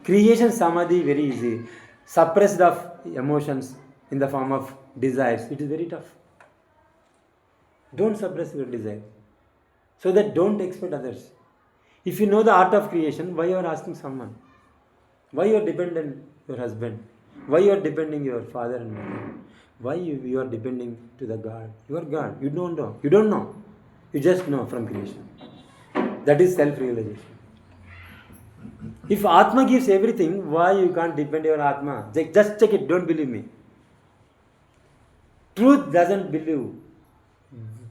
Creation samadhi very easy. Suppressed of emotions in the form of desires, it is very tough. Don't suppress your desire. So that don't expect others. If you know the art of creation, why you are asking someone? Why you are dependent your husband? Why you are depending your father and mother? Why you are depending to the God? You are God. You don't know. You don't know. You just know from creation. That is self-realization. If Atma gives everything, why you can't depend your Atma? Just check it, don't believe me. Truth doesn't believe.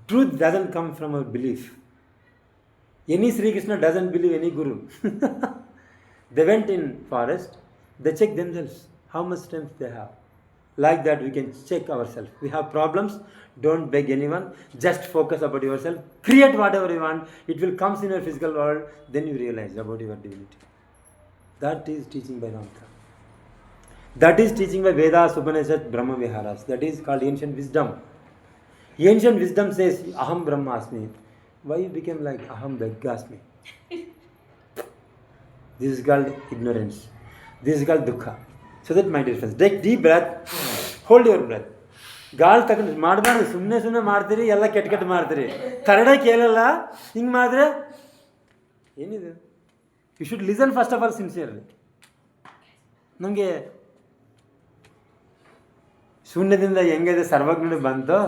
Truth doesn't come from our belief. Any Sri Krishna doesn't believe any Guru. They went in forest, they check themselves, how much strength they have. Like that we can check ourselves. We have problems, don't beg anyone, just focus about yourself, create whatever you want, it will come in your physical world, then you realize about your divinity. That is teaching by Ramtha. That is teaching by Vedas, Upanishads, Brahma Viharas. That is called ancient wisdom. Ancient wisdom says, Aham Brahmasmi. Why you became like Aham Vegasmi? This is called ignorance. This is called dukkha. So that my dear friends, take deep breath, hold your breath. ಗಾಳಿ ತಗೊಂಡು ಮಾಡಬಾರ್ದು. ಸುಮ್ಮನೆ ಮಾಡ್ತೀರಿ, ಎಲ್ಲ ಕೆಟ್ಟ ಮಾಡ್ತೀರಿ. ಕನ್ನಡ ಕೇಳಲ್ಲ, ಹಿಂಗೆ ಮಾಡಿದ್ರೆ ಏನಿದೆ? You should listen first of all sincerely. ನಮಗೆ ಶೂನ್ಯದಿಂದ ಹೆಂಗಿದೆ ಸರ್ವಜ್ಞ ಬಂತು,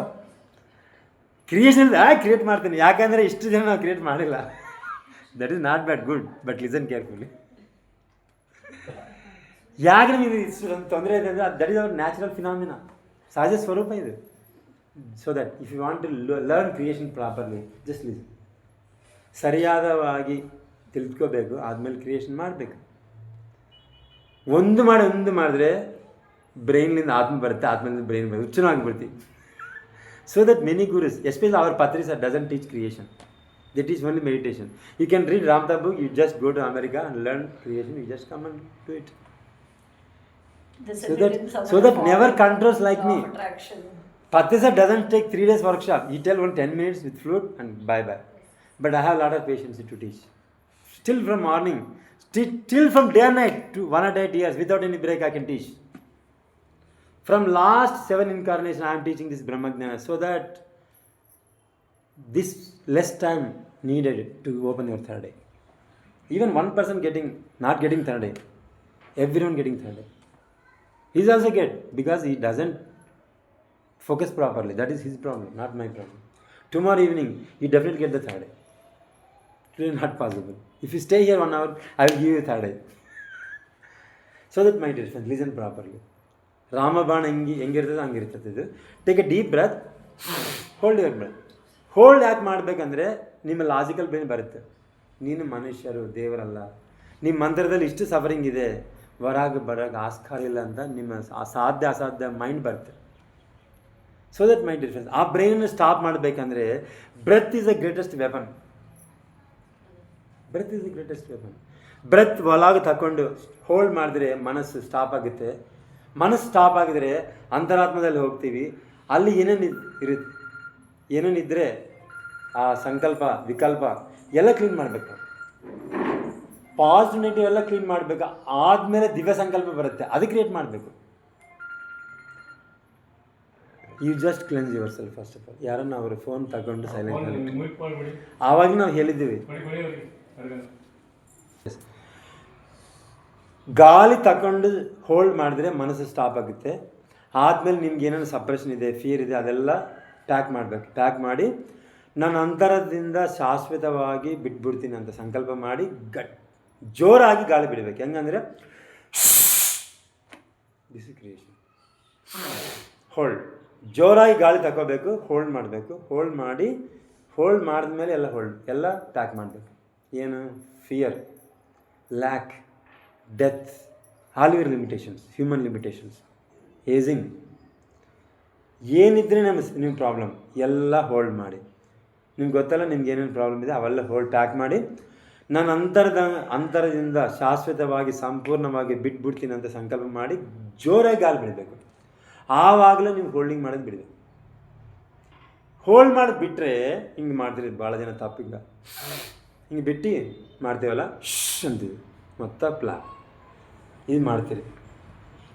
ಕ್ರಿಯೇಷನ್ ಕ್ರಿಯೇಟ್ ಮಾಡ್ತೀನಿ. ಯಾಕಂದರೆ ಇಷ್ಟು ಜನ ನಾವು ಕ್ರಿಯೇಟ್ ಮಾಡಿಲ್ಲ. That is not bad, good, but listen carefully. ಯಾಕೆ ನಿಮಗೆ ತೊಂದರೆ ಇದೆ ಅಂದರೆ that is our natural phenomena, ಸಹಜ ಸ್ವರೂಪ ಇದು. So that if you want to learn creation properly, just listen. ಸರಿಯಾದವಾಗಿ ತಿಳ್ಕೋಬೇಕು, ಆದಮೇಲೆ ಕ್ರಿಯೇಷನ್ ಮಾಡಬೇಕು. ಒಂದು ಮಾಡಿದ್ರೆ ಬ್ರೈನ್ಲಿಂದ ಆತ್ಮ ಬರುತ್ತೆ, ಆತ್ಮದಿಂದ ಬ್ರೈನ್ ಬರುತ್ತೆ, ಹುಚ್ಚನೂ ಆಗಿಬಿಡ್ತೀವಿ. So that many gurus, especially our Patris doesn't teach creation, they teach only meditation. You can read Ramtha book, you just go to America and learn creation, you just come and do it. So that never controls like me. Patrisa doesn't take 3 days workshop. He tell 10 minutes with flute and bye. But I have a lot of patience to teach. Still from morning, till from day and night to 108 years, without any break I can teach. From last 7 incarnations I am teaching this Brahmagnana, so that this less time needed to open your third eye. Even one person not getting third eye, everyone getting third eye. He is also get, because he doesn't focus properly. That is his problem, not my problem. Tomorrow evening he definitely get the third eye. It is not possible. If you stay here 1 hour, I will give you third eye. So that my dear friends, listen properly. ರಾಮಬಾಣ ಹೆಂಗಿರ್ತದೆ ಹಂಗಿರ್ತದೆ ಇದು. Take a deep breath, hold your breath. Hold ಯಾಕೆ ಮಾಡಬೇಕಂದ್ರೆ ನಿಮ್ಮ logical brain ಬರುತ್ತೆ, ನೀನು ಮನುಷ್ಯರು ದೇವರಲ್ಲ, ನಿಮ್ಮ ಮಂತ್ರದಲ್ಲಿ ಇಷ್ಟು ಸಫರಿಂಗ್ ಇದೆ, ಹೊರಗೆ ಬರೋಕ್ಕೆ ಆಸ್ಕಾರ ಇಲ್ಲ ಅಂತ ನಿಮ್ಮ ಅಸಾಧ್ಯ ಮೈಂಡ್ ಬರುತ್ತೆ. So that my dear friends, ಆ ಬ್ರೈನನ್ನು ಸ್ಟಾಪ್ ಮಾಡಬೇಕಂದ್ರೆ breath is the greatest weapon. Breath is the greatest weapon. Breath ಒಳಗೆ ತಗೊಂಡು ಹೋಲ್ಡ್ ಮಾಡಿದ್ರೆ ಮನಸ್ಸು ಸ್ಟಾಪ್ ಆಗುತ್ತೆ. ಮನಸ್ಸು ಸ್ಟಾಪ್ ಆಗಿದ್ರೆ ಅಂತರಾತ್ಮದಲ್ಲಿ ಹೋಗ್ತೀವಿ. ಅಲ್ಲಿ ಏನೇನಿದ್ರೆ ಆ ಸಂಕಲ್ಪ ವಿಕಲ್ಪ ಎಲ್ಲ ಕ್ಲೀನ್ ಮಾಡಬೇಕು. ಪಾಸಿಟಿವ್ ನೆಗೆಟಿವ್ ಎಲ್ಲ ಕ್ಲೀನ್ ಮಾಡಬೇಕು. ಆದಮೇಲೆ ದಿವ್ಯ ಸಂಕಲ್ಪ ಬರುತ್ತೆ, ಅದು ಕ್ರಿಯೇಟ್ ಮಾಡಬೇಕು. You just cleanse yourself first of all. ಯಾರನ್ನ ಅವರು ಫೋನ್ ತಗೊಂಡು ಸೈಲೆಂಟ್ ಮಾಡಿ, ಆವಾಗ ನಾವು ಹೇಳಿದ್ದೀವಿ ಗಾಳಿ ತಗೊಂಡು ಹೋಲ್ಡ್ ಮಾಡಿದ್ರೆ ಮನಸ್ಸು ಸ್ಟಾಪ್ ಆಗುತ್ತೆ. ಆದಮೇಲೆ ನಿಮ್ಗೆ ಏನೇನು ಸಪ್ರೆಷನ್ ಇದೆ, ಫಿಯರ್ ಇದೆ, ಅದೆಲ್ಲ ಪ್ಯಾಕ್ ಮಾಡಬೇಕು. ಪ್ಯಾಕ್ ಮಾಡಿ ನಾನು ಅಂತರದಿಂದ ಶಾಶ್ವತವಾಗಿ ಬಿಟ್ಬಿಡ್ತೀನಿ ಅಂತ ಸಂಕಲ್ಪ ಮಾಡಿ ಜೋರಾಗಿ ಗಾಳಿ ಬಿಡಬೇಕು. ಹೆಂಗಂದರೆ ದಿಸ್ ಇಸ್ ಕ್ರಿಯೇಷನ್. ಹೋಲ್ಡ್, ಜೋರಾಗಿ ಗಾಳಿ ತಗೋಬೇಕು, ಹೋಲ್ಡ್ ಮಾಡಬೇಕು. ಹೋಲ್ಡ್ ಮಾಡಿದ್ಮೇಲೆ ಎಲ್ಲ ಪ್ಯಾಕ್ ಮಾಡಬೇಕು. ಏನು? Fear, lack, death, all your limitations, human limitations, ageing, ಏನಿದ್ರೆ ನಿಮ್ಮ ಪ್ರಾಬ್ಲಮ್ ಎಲ್ಲ ಹೋಲ್ಡ್ ಮಾಡಿ. ನಿಮ್ಗೆ ಗೊತ್ತಲ್ಲ ನಿಮ್ಗೆ ಏನೇನು ಪ್ರಾಬ್ಲಮ್ ಇದೆ ಅವೆಲ್ಲ ಪ್ಯಾಕ್ ಮಾಡಿ ನಾನು ಅಂತರದಿಂದ ಶಾಶ್ವತವಾಗಿ ಸಂಪೂರ್ಣವಾಗಿ ಬಿಟ್ಬಿಡ್ತೀನಿ ಅಂತ ಸಂಕಲ್ಪ ಮಾಡಿ ಜೋರಾಗಿ ಗಾಳಿ ಬಿಡಬೇಕು. ಆವಾಗಲೂ ನೀವು ಹೋಲ್ಡಿಂಗ್ ಮಾಡೋದು ಬಿಡಬೇಕು. ಹೋಲ್ಡ್ ಮಾಡಿ ಬಿಟ್ಟರೆ ಹಿಂಗೆ ಮಾಡ್ತೀರಿ ಭಾಳ ಜನ ತಪ್ಪಿಲ್ಲ. ಹಿಂಗೆ ಬಿಟ್ಟು ಮಾಡ್ತೀವಲ್ಲ ಅಂತೀವಿ, ಮತ್ತೆ ಇದು ಮಾಡ್ತೀರಿ.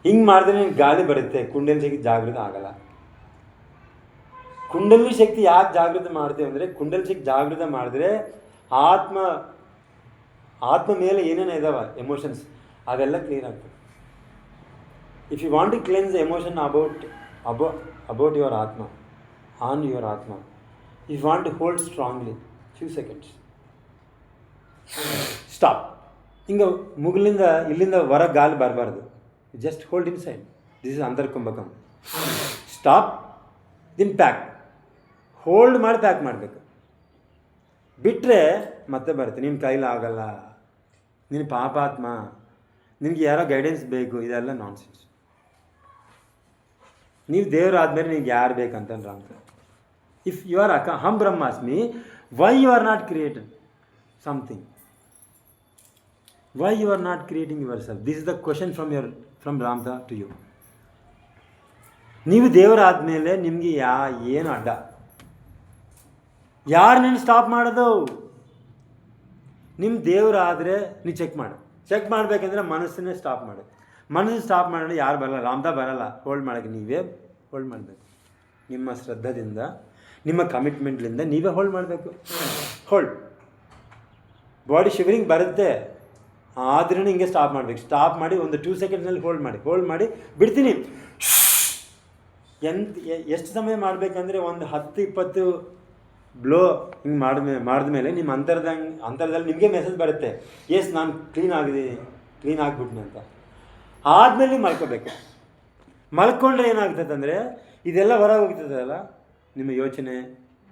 ಹಿಂಗೆ ಮಾಡಿದ್ರೆ ನಿಮ್ಗೆ ಗಾಳಿ ಬರುತ್ತೆ, ಕುಂಡಲಿ ಶಕ್ತಿ ಜಾಗೃತ ಆಗಲ್ಲ. ಕುಂಡಲಿ ಶಕ್ತಿ ಯಾಕೆ ಜಾಗೃತ ಮಾಡ್ತೀವಿ ಅಂದರೆ, ಕುಂಡಲಿ ಶಕ್ತಿ ಜಾಗೃತ ಮಾಡಿದ್ರೆ ಆತ್ಮ ಮೇಲೆ ಏನೇನು ಇದಾವೆ ಎಮೋಷನ್ಸ್ ಅವೆಲ್ಲ ಕ್ಲಿಯರ್ ಆಗ್ತದೆ. If you want to cleanse emotion about your atma, on your atma, you want to hold strongly few seconds, stop. ಹಿಂಗೆ ಮುಗಿಲಿಂದ ಇಲ್ಲಿಂದ ಹೊರಗೆ ಗಾಳಿ ಬರಬಾರ್ದು. Just hold inside. This is antarkumbhakam. Stop, then pack. Hold ಮಾಡಿ ಪ್ಯಾಕ್ ಮಾಡಬೇಕು. ಬಿಟ್ಟರೆ ಮತ್ತೆ ಬರುತ್ತೆ. ನಿನ್ನ ಕೈಲಾಗಲ್ಲ, ನಿನ್ನ ಪಾಪಾತ್ಮ, ನಿನಗೆ ಯಾರೋ ಗೈಡೆನ್ಸ್ ಬೇಕು, ಇದೆಲ್ಲ ನಾನ್ಸೆನ್ಸ್. ನೀವು ದೇವರು ಆದಮೇಲೆ ನಿಮ್ಗೆ ಯಾರು ಬೇಕಂತಂದ್ರೆ wrong. If you are aham brahmasmi, why you are not created something? Why you are not creating your self? This is the question from Ramtha to you. ನೀವು ದೇವರಾದಮೇಲೆ ನಿಮಗೆ ಏನು ಅಡ್ಡ? ಯಾರು ನೀನು ಸ್ಟಾಪ್ ಮಾಡೋದು? ನಿಮ್ಮ ದೇವರಾದರೆ ನೀವು ಚೆಕ್ ಮಾಡಬೇಕಂದ್ರೆ ಮನಸ್ಸನ್ನೇ ಸ್ಟಾಪ್ ಮಾಡಿ. ಮನಸ್ಸು ಸ್ಟಾಪ್ ಮಾಡಿದ್ರೆ ಯಾರು ಬರಲ್ಲ, ರಾಮ್ತಾ ಬರಲ್ಲ. ಹೋಲ್ಡ್ ಮಾಡೋಕ್ಕೆ ನೀವೇ ಹೋಲ್ಡ್ ಮಾಡಬೇಕು. ನಿಮ್ಮ ಶ್ರದ್ಧದಿಂದ, ನಿಮ್ಮ ಕಮಿಟ್ಮೆಂಟ್ಲಿಂದ ನೀವೇ ಹೋಲ್ಡ್ ಮಾಡಬೇಕು. ಹೋಲ್ಡ್. ಬಾಡಿ ಶಿವರಿಂಗ್ ಬರುತ್ತೆ, ಆದ್ರೂ ಹಿಂಗೆ ಸ್ಟಾಪ್ ಮಾಡಬೇಕು. ಸ್ಟಾಪ್ ಮಾಡಿ ಒಂದು 2 ಸೆಕೆಂಡ್ಸ್ನಲ್ಲಿ ಹೋಲ್ಡ್ ಮಾಡಿ ಬಿಡ್ತೀನಿ. ಎಷ್ಟು ಸಮಯ ಮಾಡಬೇಕಂದ್ರೆ ಒಂದು 10-20 ಬ್ಲೋ ಹಿಂಗೆ ಮಾಡಿದ್ಮೇಲೆ ನಿಮ್ಮ ಅಂತರದಲ್ಲಿ ನಿಮಗೆ ಮೆಸೇಜ್ ಬರುತ್ತೆ, ಎಸ್ ನಾನು ಕ್ಲೀನ್ ಆಗಿಬಿಟ್ನಿ ಅಂತ. ಆದಮೇಲೆ ನೀವು ಮಲ್ಕೋಬೇಕು. ಮಲ್ಕೊಂಡ್ರೆ ಏನಾಗ್ತದೆ ಅಂದರೆ ಇದೆಲ್ಲ ಹೊರಗೆ ಹೋಗ್ತದಲ್ಲ, ನಿಮ್ಮ ಯೋಚನೆ,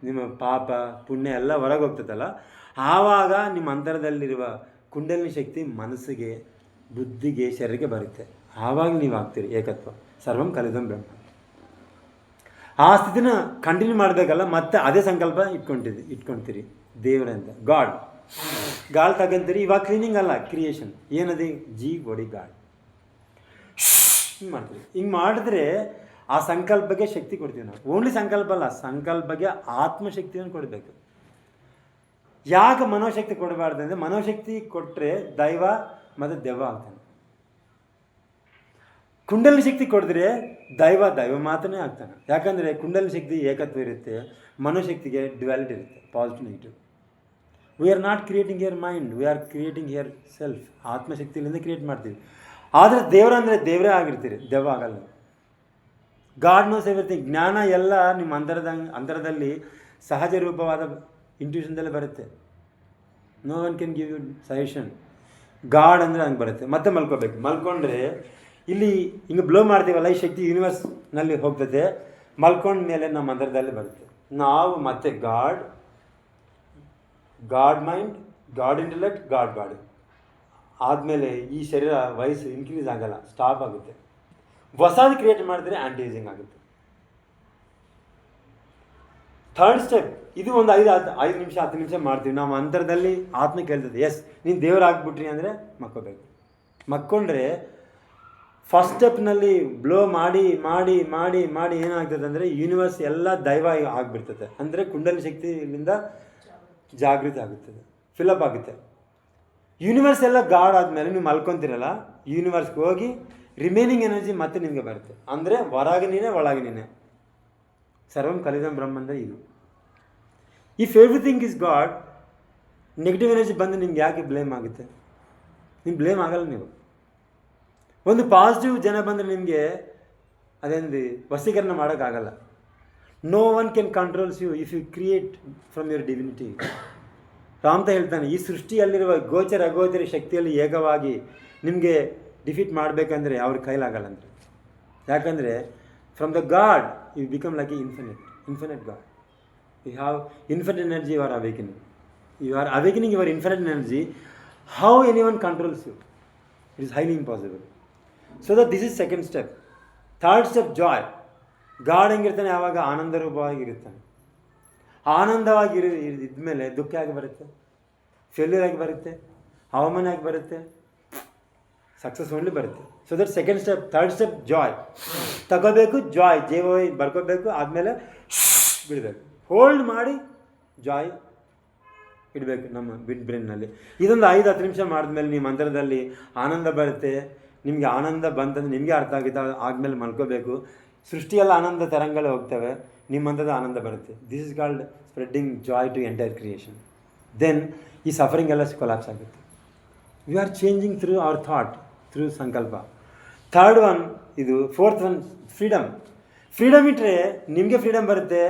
ನಿಮ್ಮ ಪಾಪ ಪುಣ್ಯ ಎಲ್ಲ ಹೊರಗೆ ಹೋಗ್ತದಲ್ಲ. ಆವಾಗ ನಿಮ್ಮ ಅಂತರದಲ್ಲಿರುವ ಕುಂಡಲಿನಿ ಶಕ್ತಿ ಮನಸ್ಸಿಗೆ, ಬುದ್ಧಿಗೆ, ಶರೀರಕ್ಕೆ ಬರುತ್ತೆ. ಆವಾಗ ನೀವು ಆಗ್ತೀರಿ ಏಕತ್ವ. ಸರ್ವಂ ಕಲಿದಂ ಬ್ರಹ್ಮ. ಆ ಸ್ಥಿತಿನ ಕಂಟಿನ್ಯೂ ಮಾಡಬೇಕಲ್ಲ. ಮತ್ತೆ ಅದೇ ಸಂಕಲ್ಪ ಇಟ್ಕೊಳ್ತೀರಿ ದೇವರಂತ. ಗಾಡ್ ತಗೊಂತೀರಿ. ಇವಾಗ ಕ್ಲೀನಿಂಗ್ ಅಲ್ಲ, ಕ್ರಿಯೇಷನ್. ಏನದು? Body god. ಹಿಂಗೆ ಮಾಡ್ತೀವಿ. ಹಿಂಗೆ ಮಾಡಿದ್ರೆ ಆ ಸಂಕಲ್ಪಕ್ಕೆ ಶಕ್ತಿ ಕೊಡ್ತೀವಿ ನಾವು. ಓನ್ಲಿ ಸಂಕಲ್ಪ ಅಲ್ಲ, ಸಂಕಲ್ಪಕ್ಕೆ ಆತ್ಮಶಕ್ತಿಯನ್ನು ಕೊಡಬೇಕು. ಯಾಕೆ ಮನೋಶಕ್ತಿ ಕೊಡಬಾರ್ದು ಅಂದರೆ, ಮನೋಶಕ್ತಿ ಕೊಟ್ಟರೆ ದೈವ ಮತ್ತು ದೆವ್ವ ಆಗ್ತಾನೆ. ಕುಂಡಲಿ ಶಕ್ತಿ ಕೊಡಿದ್ರೆ ದೈವ ಮಾತ್ರನೇ ಆಗ್ತಾನೆ. ಯಾಕಂದರೆ ಕುಂಡಲಿ ಶಕ್ತಿ ಏಕತ್ವ ಇರುತ್ತೆ, ಮನೋಶಕ್ತಿಗೆ ಡ್ಯುಯಾಲಿಟಿ ಇರುತ್ತೆ, positive negative. We are not creating here mind, we are creating here self. ಆತ್ಮಶಕ್ತಿಯಿಂದ ಕ್ರಿಯೇಟ್ ಮಾಡ್ತೀವಿ. ಆದರೆ ದೇವರಂದರೆ ದೇವರೇ ಆಗಿರ್ತೀರಿ, ದೆವ್ವ ಆಗಲ್ಲ. God knows everything. ಜ್ಞಾನ ಎಲ್ಲ ನಿಮ್ಮ ಅಂತರದಲ್ಲಿ ಸಹಜ ರೂಪವಾದ ಇಂಟ್ಯೂಷನ್ದಲ್ಲೇ ಬರುತ್ತೆ. No one can give you suggestion. God ಅಂದರೆ ಹಂಗೆ ಬರುತ್ತೆ. ಮತ್ತೆ ಮಲ್ಕೋಬೇಕು. ಮಲ್ಕೊಂಡ್ರೆ ಇಲ್ಲಿ ಹಿಂಗೆ ಬ್ಲೋ ಮಾಡ್ತೀವಲ್ಲ, ಈ ಶಕ್ತಿ ಯೂನಿವರ್ಸ್ನಲ್ಲಿ ಹೋಗ್ತದೆ. ಮಲ್ಕೊಂಡ ಮೇಲೆ ನಮ್ಮ ಅಂತರದಲ್ಲಿ ಬರುತ್ತೆ. ನಾವು ಮತ್ತೆ god mind, god intellect, god body ಆದಮೇಲೆ ಈ ಶರೀರ ವಯಸ್ಸು ಇನ್ಕ್ರೀಸ್ ಆಗಲ್ಲ, ಸ್ಟಾಪ್ ಆಗುತ್ತೆ. ಹೊಸದು ಕ್ರಿಯೇಟ್ ಮಾಡಿದ್ರೆ ಆ್ಯಂಟಿ ಏಜಿಂಗ್ ಆಗುತ್ತೆ. ಥರ್ಡ್ ಸ್ಟೆಪ್ ಇದು. ಒಂದು 5 ನಿಮಿಷ 10 ನಿಮಿಷ ಮಾಡ್ತೀವಿ. ನಾವು ಅಂತರದಲ್ಲಿ ಆತ್ಮ ಕೇಳ್ತದೆ, ಎಸ್ ನೀನು ದೇವರಾಗ್ಬಿಟ್ರಿ ಅಂದರೆ ಮಕ್ಕೋಬೇಕು. ಮಕ್ಕೊಂಡ್ರೆ ಫಸ್ಟ್ ಸ್ಟೆಪ್ನಲ್ಲಿ ಬ್ಲೋ ಮಾಡಿ ಮಾಡಿ ಮಾಡಿ ಮಾಡಿ ಏನಾಗ್ತದೆ ಅಂದರೆ ಯೂನಿವರ್ಸ್ ಎಲ್ಲ ದೈವ ಆಗಿಬಿಡ್ತದೆ. ಅಂದರೆ ಕುಂಡಲಿ ಶಕ್ತಿ ಇಲ್ಲಿಂದ ಜಾಗೃತಿ ಆಗುತ್ತದೆ, ಫಿಲಪ್ ಆಗುತ್ತೆ. ಯೂನಿವರ್ಸ್ ಎಲ್ಲ ಗಾಡ್ ಆದಮೇಲೆ ನೀವು ಮಲ್ಕೊತೀರಲ್ಲ, ಯೂನಿವರ್ಸ್ಗೆ ಹೋಗಿ ರಿಮೈನಿಂಗ್ ಎನರ್ಜಿ ಮತ್ತೆ ನಿಮಗೆ ಬರುತ್ತೆ. ಅಂದರೆ ಹೊರಗೆ ನೀನೇ ಒಳಗೆ ನೀನೆ. ಸರ್ವಂ ಕಲಿದಂ ಬ್ರಹ್ಮ ಅಂದರೆ ಇದು. If everything is god, negative energy ಬಂದು ನಿಮ್ಗೆ ಯಾಕೆ ಬ್ಲೇಮ್ ಆಗುತ್ತೆ? ನೀವು ಬ್ಲೇಮ್ ಆಗಲ್ಲ. ನೀವು ಒಂದು ಪಾಸಿಟಿವ್ ಜನ ಬಂದರೆ ನಿಮಗೆ ಅದೇನು ವಶೀಕರಣ ಮಾಡೋಕ್ಕಾಗಲ್ಲ. No one can controls you if you create from your divinity. Ramtha ಹೇಳ್ತಾನೆ, ಈ ಸೃಷ್ಟಿಯಲ್ಲಿರುವ ಗೋಚರ ಅಗೋಚರ ಶಕ್ತಿಯಲ್ಲಿ ಏಕವಾಗಿ ನಿಮಗೆ ಡಿಫೀಟ್ ಮಾಡಬೇಕಂದ್ರೆ ಅವ್ರ ಕೈಲಾಗಲ್ಲ ಅಂದರೆ. ಯಾಕಂದರೆ from the God you become like a infinite God. You have infinite energy, you are awakening your infinite energy. How any one controls you? It is highly impossible. So that this is second step. Third step joy. God ಹೆಂಗಿರ್ತಾನೆ? ಯಾವಾಗ ಆನಂದ ರೂಪವಾಗಿರ್ತಾನೆ. ಆನಂದವಾಗಿ ಇದ್ಮೇಲೆ ದುಃಖ ಆಗಿ ಬರುತ್ತೆ, failure ಆಗಿ ಬರುತ್ತೆ, ಅವಮಾನ ಆಗಿ ಬರುತ್ತೆ, ಸಕ್ಸಸ್ ಓನ್ಲಿ ಬರುತ್ತೆ. So that second step. Third step Joy. ತಗೋಬೇಕು ಜಾಯ್, ಬರ್ಕೋಬೇಕು, ಆದಮೇಲೆ ಬಿಡಬೇಕು. ಹೋಲ್ಡ್ ಮಾಡಿ ಜಾಯ್ ಇಡಬೇಕು ನಮ್ಮ ಬ್ರೈನ್ನಲ್ಲಿ. ಇದೊಂದು 5-10 ನಿಮಿಷ ಮಾಡಿದ್ಮೇಲೆ ನಿಮ್ಮ ಮಂತ್ರದಲ್ಲಿ ಆನಂದ ಬರುತ್ತೆ. ನಿಮಗೆ ಆನಂದ ಬಂತಂದ್ರೆ ನಿಮಗೆ ಅರ್ಥ ಆಗುತ್ತೆ. ಆದಮೇಲೆ ಮಲ್ಕೋಬೇಕು. ಸೃಷ್ಟಿಯೆಲ್ಲ ಆನಂದ ತರಂಗಗಳು ಹೋಗ್ತವೆ, ನಿಮ್ಮಂಥದ್ದು ಆನಂದ ಬರುತ್ತೆ. This is called spreading joy to entire creation. Then ಈ ಸಫರಿಂಗ್ ಎಲ್ಲ ಕೊಲಾಪ್ಸ್ ಆಗುತ್ತೆ. We are changing through our thought, through ಸಂಕಲ್ಪ. ಥರ್ಡ್ ಒನ್ ಇದು. Fourth one freedom. ಫ್ರೀಡಮ್ ಇಟ್ಟರೆ ನಿಮಗೆ ಫ್ರೀಡಮ್ ಬರುತ್ತೆ,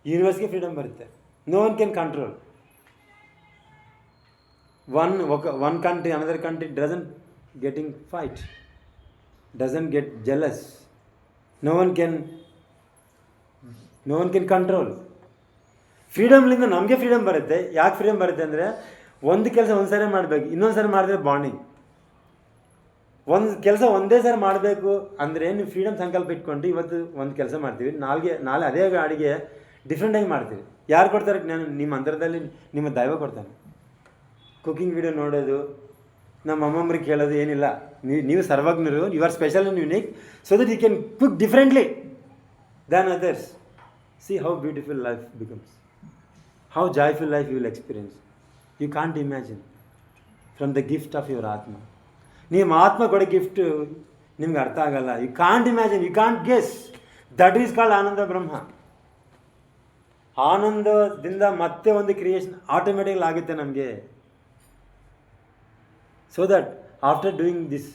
ಯೂನಿವರ್ಸ್ಗೆ ಫ್ರೀಡಮ್ ಬರುತ್ತೆ. No one can control. one country, another country doesn't getting fight, doesn't get jealous. No one can control. ಫ್ರೀಡಮ್ಲಿಂದ ನಮಗೆ freedom ಬರುತ್ತೆ. ಯಾಕೆ ಫ್ರೀಡಮ್ ಬರುತ್ತೆ ಅಂದರೆ, ಒಂದು ಕೆಲಸ ಒಂದು ಸಾರಿ ಮಾಡಬೇಕು, ಇನ್ನೊಂದು ಸಾರಿ ಮಾಡಿದ್ರೆ ಬಾಂಡಿಂಗ್. ಒಂದು ಕೆಲಸ ಒಂದೇ ಸಾರಿ ಮಾಡಬೇಕು ಅಂದರೆ ನೀವು ಫ್ರೀಡಮ್ ಸಂಕಲ್ಪ ಇಟ್ಕೊಂಡು ಇವತ್ತು ಒಂದು ಕೆಲಸ ಮಾಡ್ತೀವಿ, ನಾಳೆ ಅದೇ ಅಡಿಗೆ ಡಿಫ್ರೆಂಟಾಗಿ ಮಾಡ್ತೀವಿ. ಯಾರು ಕೊಡ್ತಾರೆ ಜ್ಞಾನ? ನಿಮ್ಮ ಅಂತರದಲ್ಲಿ ನಿಮ್ಮ ದೈವ ಕೊಡ್ತಾನೆ. ಕುಕಿಂಗ್ ವಿಡಿಯೋ ನೋಡೋದು, ನಮ್ಮ ಅಮ್ಮಮ್ಮರಿಗೆ ಕೇಳೋದು ಏನಿಲ್ಲ. ನೀವು ಸರ್ವಜ್ಞರು, you are special and unique, so that you can cook differently than others. See how beautiful life becomes, how joyful life you will experience. You can't imagine from the gift of your atma. ನಿಮ್ಮ ಆತ್ಮ ಕೊಡೋ gift ನಿಮ್ಗೆ ಅರ್ಥ ಆಗಲ್ಲ. You can't imagine, you can't guess. That is called ananda Brahma. ಆನಂದದಿಂದ ಮತ್ತೆ ಒಂದು creation ಆಟೋಮೆಟಿಕಲ್ ಆಗುತ್ತೆ ನಮಗೆ. So that after doing this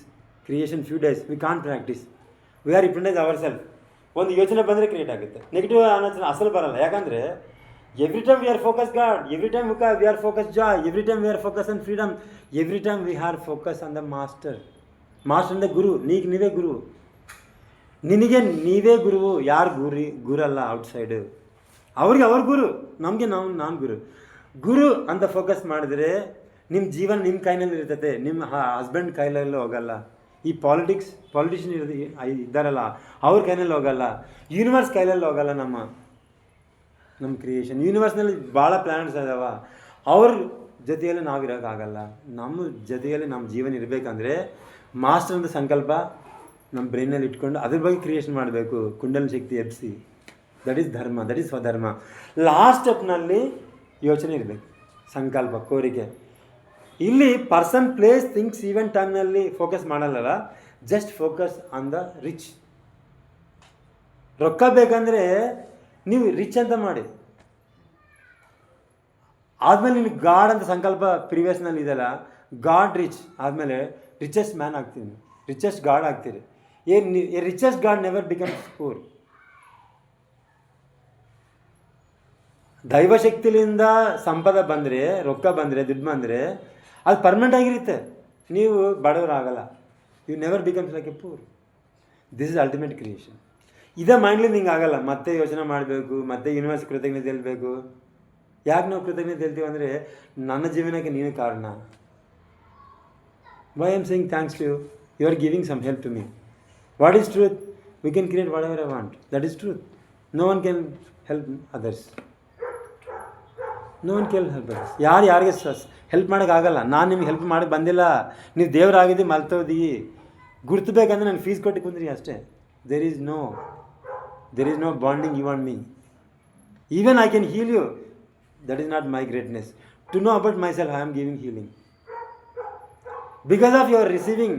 creation few days, we can't practice. We are hypnotize ourselves. ಒಂದು ಯೋಚನೆ ಬಂದರೆ ಕ್ರಿಯೇಟ್ ಆಗುತ್ತೆ. ನೆಗೆಟಿವ್ ಆಲೋಚನೆ ಅಸಲು ಬರಲ್ಲ. ಯಾಕಂದರೆ every time we are focus god, every time we are focus Joy, every time we are focus on freedom, every time we are focus on the master. Master ಅಂದರೆ ಗುರು. ನೀವೇ ಗುರು, ನಿನಗೆ ನೀವೇ ಗುರುವು. ಯಾರು ಗುರಲ್ಲ ಔಟ್ಸೈಡು. ಅವ್ರಿಗೆ ಅವ್ರ ಗುರು, ನಮಗೆ ನಾನು ಗುರು ಅಂತ ಫೋಕಸ್ ಮಾಡಿದ್ರೆ ನಿಮ್ಮ ಜೀವನ ನಿಮ್ಮ ಕೈನಲ್ಲಿ ಇರ್ತೈತೆ. ನಿಮ್ಮ ಹಸ್ಬೆಂಡ್ ಕೈಲೆಲ್ಲ ಹೋಗಲ್ಲ. ಈ ಪಾಲಿಟಿಷಿಯನ್ ಇದ್ದಾರಲ್ಲ ಅವ್ರ ಕೈನಲ್ಲಿ ಹೋಗಲ್ಲ. ಯೂನಿವರ್ಸ್ ಕೈಲಲ್ಲಿ ಹೋಗಲ್ಲ. ನಮ್ಮ ಕ್ರಿಯೇಷನ್ ಯೂನಿವರ್ಸ್ನಲ್ಲಿ ಭಾಳ ಪ್ಲ್ಯಾನೆಟ್ಸ್ ಇದಾವೆ. ಅವ್ರ ಜೊತೆಯಲ್ಲಿ ನಾವಿರೋಕ್ಕಾಗಲ್ಲ. ನಮ್ಮ ಜೊತೆಯಲ್ಲಿ ನಮ್ಮ ಜೀವನ ಇರಬೇಕಂದ್ರೆ ಮಾಸ್ಟರ್ ಅಂತ ಸಂಕಲ್ಪ ನಮ್ಮ ಬ್ರೈನಲ್ಲಿ ಇಟ್ಕೊಂಡು ಅದ್ರ ಬಗ್ಗೆ ಕ್ರಿಯೇಷನ್ ಮಾಡಬೇಕು. ಕುಂಡಲಿನಿ ಶಕ್ತಿ ಎಬ್ಬಿಸಿ. ದಟ್ ಈಸ್ ಧರ್ಮ, ದಟ್ ಈಸ್ ಸ್ವಧರ್ಮ. ಲಾಸ್ಟ್ ಸ್ಟೆಪ್ನಲ್ಲಿ ಯೋಚನೆ ಇರಬೇಕು, ಸಂಕಲ್ಪ, ಕೋರಿಕೆ. ಇಲ್ಲಿ ಪರ್ಸನ್, ಪ್ಲೇಸ್, ಥಿಂಗ್ಸ್, ಈವೆಂಟ್ ಟೈಮ್ನಲ್ಲಿ ಫೋಕಸ್ ಮಾಡಲ್ಲ. Just focus on the rich. ರೊಕ್ಕ ಬೇಕಂದರೆ ನೀವು ರಿಚ್ ಅಂತ ಮಾಡಿ. ಆದಮೇಲೆ ನಿಮಗೆ ಗಾಡ್ ಅಂತ ಸಂಕಲ್ಪ ಪ್ರಿವಿಯಸ್ನಲ್ಲಿ ಇದೆಯಲ್ಲ, ಗಾಡ್ ರಿಚ್ ಆದಮೇಲೆ ರಿಚೆಸ್ಟ್ ಮ್ಯಾನ್ ಆಗ್ತೀವಿ, ರಿಚೆಸ್ಟ್ ಗಾಡ್ ಆಗ್ತೀರಿ. Richest God never becomes poor. ದೈವಶಕ್ತಿಲಿಂದ ಸಂಪದ ಬಂದರೆ, ರೊಕ್ಕ ಬಂದರೆ, ದುಡ್ಡು ಬಂದರೆ ಅದು ಪರ್ಮನೆಂಟ್ ಆಗಿರುತ್ತೆ. ನೀವು ಬಡವರಾಗಲ್ಲ. You never becomes like a poor. This is ultimate creation. ಇದೇ ಮೈಂಡ್ಲಿಂದ ಹಿಂಗೆ ಆಗಲ್ಲ. ಮತ್ತೆ ಯೋಚನೆ ಮಾಡಬೇಕು, ಮತ್ತೆ ಯೂನಿವರ್ಸ್ ಕೃತಜ್ಞತೆ ಹೇಳ್ಬೇಕು. ಯಾಕೆ ನಾವು ಕೃತಜ್ಞತೆ ಹೇಳ್ತೀವಿ ಅಂದರೆ, ನನ್ನ ಜೀವನಕ್ಕೆ ನೀನು ಕಾರಣ. Why am saying thanks to you, you are giving some help to me. What is truth? We can create whatever I want. That is truth. No one can help others. No one can help others. ಯಾರಿಗೆ help ಮಾಡೋಕ್ಕಾಗಲ್ಲ. ನಾನು ನಿಮ್ಗೆ help ಮಾಡೋಕ್ಕೆ ಬಂದಿಲ್ಲ. ನೀವು ದೇವರಾಗಿದ್ದು ಮಲ್ತೋದಿ. ಗುರ್ತಬೇಕಂದ್ರೆ ನಾನು fees ಕೊಟ್ಟು ಕುಂದ್ರಿ ಅಷ್ಟೇ. There is no bonding you and me. Even I can heal you. That is not my greatness. To know about my self, I am giving healing. Because of your receiving,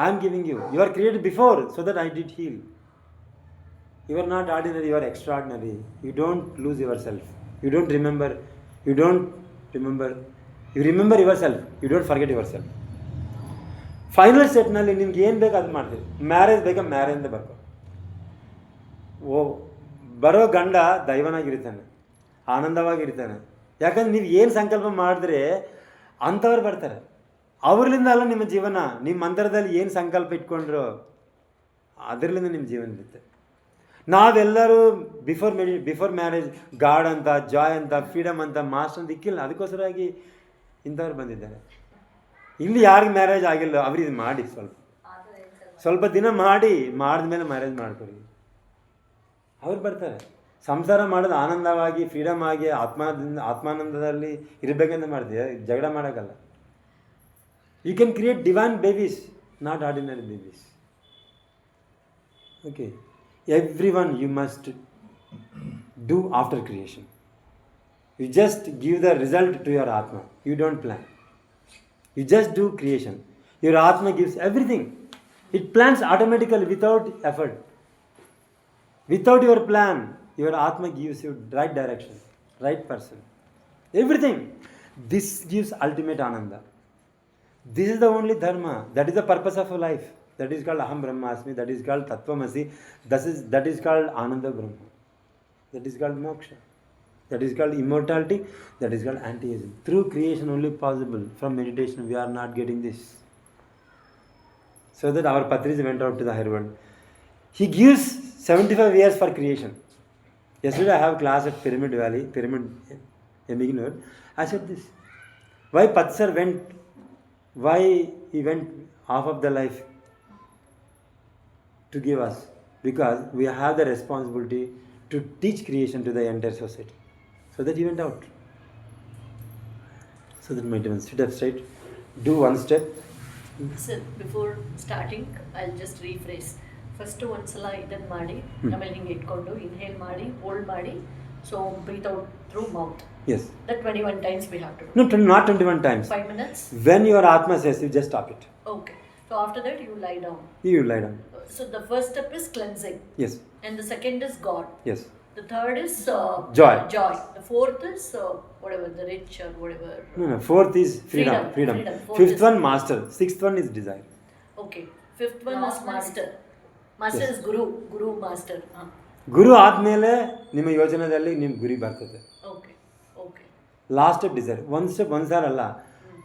I am giving you. You are created before, so that I did heal. You are not ordinary, you are extraordinary. You don't lose your self. You remember yourself. You don't forget yourself. Final ಸ್ಟೆಪ್ನಲ್ಲಿ ನಿಮ್ಗೆ ಏನು ಬೇಕು ಅದು ಮಾಡ್ತೀವಿ. Marriage ಬೇಕಾ marriage ಅಂತ ಬರ್ಕೊ. ಬರೋ ಗಂಡ ದೈವನಾಗಿರ್ತಾನೆ, ಆನಂದವಾಗಿರ್ತಾನೆ. ಯಾಕಂದ್ರೆ ನೀವು ಏನು ಸಂಕಲ್ಪ ಮಾಡಿದ್ರೆ ಅಂಥವ್ರು ಬರ್ತಾರೆ. ಅವ್ರಲಿಂದ ಅಲ್ಲ ನಿಮ್ಮ ಜೀವನ. ನಿಮ್ಮ ಅಂತರದಲ್ಲಿ ಏನು ಸಂಕಲ್ಪ ಇಟ್ಕೊಂಡ್ರು ಅದರಲ್ಲಿಂದ ನಿಮ್ಮ ಜೀವನ ಇರುತ್ತೆ. ನಾವೆಲ್ಲರೂ ಬಿಫೋರ್ ಮ್ಯಾರೇಜ್ ಗಾಡ್ ಅಂತ, ಜಾಯ್ ಅಂತ, ಫ್ರೀಡಮ್ ಅಂತ, ಮಾಸ್ಟರ್ ಅಂತ ಇಕ್ಕಿಲ್ಲ. ಅದಕ್ಕೋಸ್ಕರವಾಗಿ ಇಂಥವ್ರು ಬಂದಿದ್ದಾರೆ. ಇಲ್ಲಿ ಯಾರಿಗೆ ಮ್ಯಾರೇಜ್ ಆಗಿಲ್ಲ ಅವ್ರಿಗೆ ಮಾಡಿ ಸ್ವಲ್ಪ ದಿನ ಮಾಡಿದ್ಮೇಲೆ ಮ್ಯಾರೇಜ್ ಮಾಡ್ಕೊಡಿ. ಅವ್ರು ಬರ್ತಾರೆ. ಸಂಸಾರ ಮಾಡೋದು ಆನಂದವಾಗಿ, ಫ್ರೀಡಮ್ ಆಗಿ, ಆತ್ಮಾನಂದದಲ್ಲಿ ಇರಬೇಕಂತ ಮಾಡ್ತೀವಿ, ಜಗಳ ಮಾಡೋಕ್ಕಲ್ಲ. You can create divine babies, not ordinary babies. Okay, every one you must do after creation. You just give the result to your atma. You don't plan. You just do creation. Your Atma gives everything. It plans automatically without effort. Without your plan, your Atma gives you right direction, right person. Everything. This gives ultimate Ananda. This is the only Dharma. That is the purpose of life. That is called Aham Brahmasmi. That is called Tattvamasi. That is called Ananda Brahma. That is called Moksha. That is called immortality. That is called anti-aging. Through creation only possible. From meditation we are not getting this. So that our Patris went out to the higher world. He gives 75 years for creation. Yesterday I have class at Pyramid Valley, beginner. I said this. Why Patsar went? Why he went half of the life to give us? Because we have the responsibility to teach creation to the entire society. So that he went out. So that might even sit up straight, do one step. Sir, before starting, I'll just rephrase. First ಒಂದ್ಸಲ ಇದನ್ನು ಮಾಡಿ, ಆಮೇಲೆ ಹಿಂಗೆ ಇಟ್ಕೊಂಡು inhale ಮಾಡಿ, hold ಮಾಡಿ, so breathe out through mouth. Yes. That 21 times we have to do. No, not 21 times. 5 minutes. When your Atma says, you just stop it. Okay. So after that you lie down. You lie down. So the first step is cleansing. Yes. And the second is God. Yes. The third is joy. The fourth is whatever, the rich or whatever. No. Fourth is freedom. Fifth one, master. Sixth one is desire. Okay. Fifth one is master. Master is guru master. ಗುರು ಆದಮೇಲೆ ನಿಮ್ಮ ಯೋಜನೆಯಲ್ಲಿ ನಿಮ್ಮ ಗುರಿ ಬರ್ತದೆ. Okay. Last step desire. ಒಂದು step ಒಂದ್ಸಾರ ಅಲ್ಲ,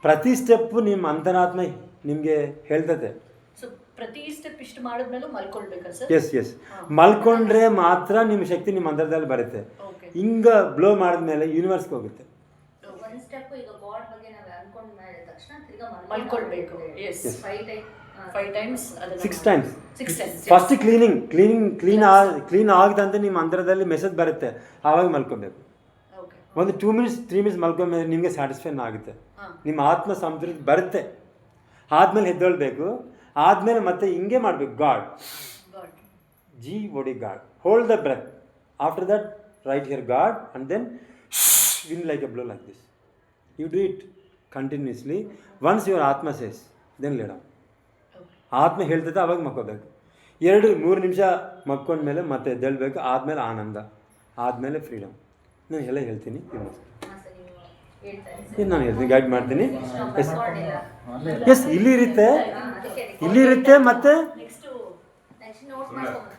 ಪ್ರತಿ ಸ್ಟೆಪ್ಪು ನಿಮ್ಮ ಅಂತರಾತ್ಮ ನಿಮಗೆ ಹೇಳ್ತದೆ. ಸೊ ಪ್ರತಿ ಸ್ಟೆಪ್ ಇಷ್ಟು ಮಾಡಿದ್ಮೇಲೆ ಮಲ್ಕೊಳ್ಬೇಕಾ ಸರ್? ಎಸ್. ಮಲ್ಕೊಂಡ್ರೆ ಮಾತ್ರ ನಿಮ್ಮ ಶಕ್ತಿ ನಿಮ್ಮ ಅಂತರದಲ್ಲಿ ಬರುತ್ತೆ. ಹಿಂಗ ಬ್ಲೋ ಮಾಡಿದ್ಮೇಲೆ ಯೂನಿವರ್ಸ್ಗೆ ಹೋಗುತ್ತೆ. ಒಂದು ಸ್ಟೆಪ್ ಈಗ ಗಾಡ್ ಬಗ್ಗೆ ನಾವು ಅನ್ಕೊಂಡ ಮೇಲೆ ತಕ್ಷಣ ತಿರ್ಗಾ ಮಲ್ಕೊಳ್ಬೇಕು. Yes. 5 times. 6 times. First clean ಆಗದಂತೆ ನಿಮ್ಮ ಅಂತರದಲ್ಲಿ ಮೆಸೇಜ್ ಬರುತ್ತೆ, ಆವಾಗ ಮಲ್ಕೊಬೇಕು. ಒಂದು 2 minutes 3 minutes ಮಲ್ಕೊಂಡ್ಮೇಲೆ ನಿಮಗೆ ಸ್ಯಾಟಿಸ್ಫೈ ಆಗುತ್ತೆ, ನಿಮ್ಮ ಆತ್ಮ ಸಂತೃಪ್ತಿ ಬರುತ್ತೆ. ಆದ್ಮೇಲೆ ಎದ್ದೊಳ್ಬೇಕು. ಆದಮೇಲೆ ಮತ್ತೆ ಹಿಂಗೆ ಮಾಡಬೇಕು. God GOD God. Hold the breath. After that right here God and then win like a blow like this. You do it continuously. Once your ಆತ್ಮ ಸೇಸ್ ದೆನ್ ಲೇಡ. ಆತ್ಮ ಹೇಳ್ತದೆ ಅವಾಗ ಮಕ್ಕೋಬೇಕು. 2-3 ನಿಮಿಷ ಮಕ್ಕೊಂಡ್ಮೇಲೆ ಮತ್ತೆ ಎದ್ದೇಳಬೇಕು. ಆದಮೇಲೆ ಆನಂದ, ಆದಮೇಲೆ ಫ್ರೀಡಮ್. ನಾನು ಎಲ್ಲ ಹೇಳ್ತೀನಿ. ನಾನು ಹೇಳ್ತೀನಿ, ಗೈಡ್ ಮಾಡ್ತೀನಿ. ಎಸ್ ಇಲ್ಲಿರುತ್ತೆ ಮತ್ತೆ ನೆಕ್ಸ್ಟ್ ನೋಟ್ ಮಾಡ್ಕೊಂಡು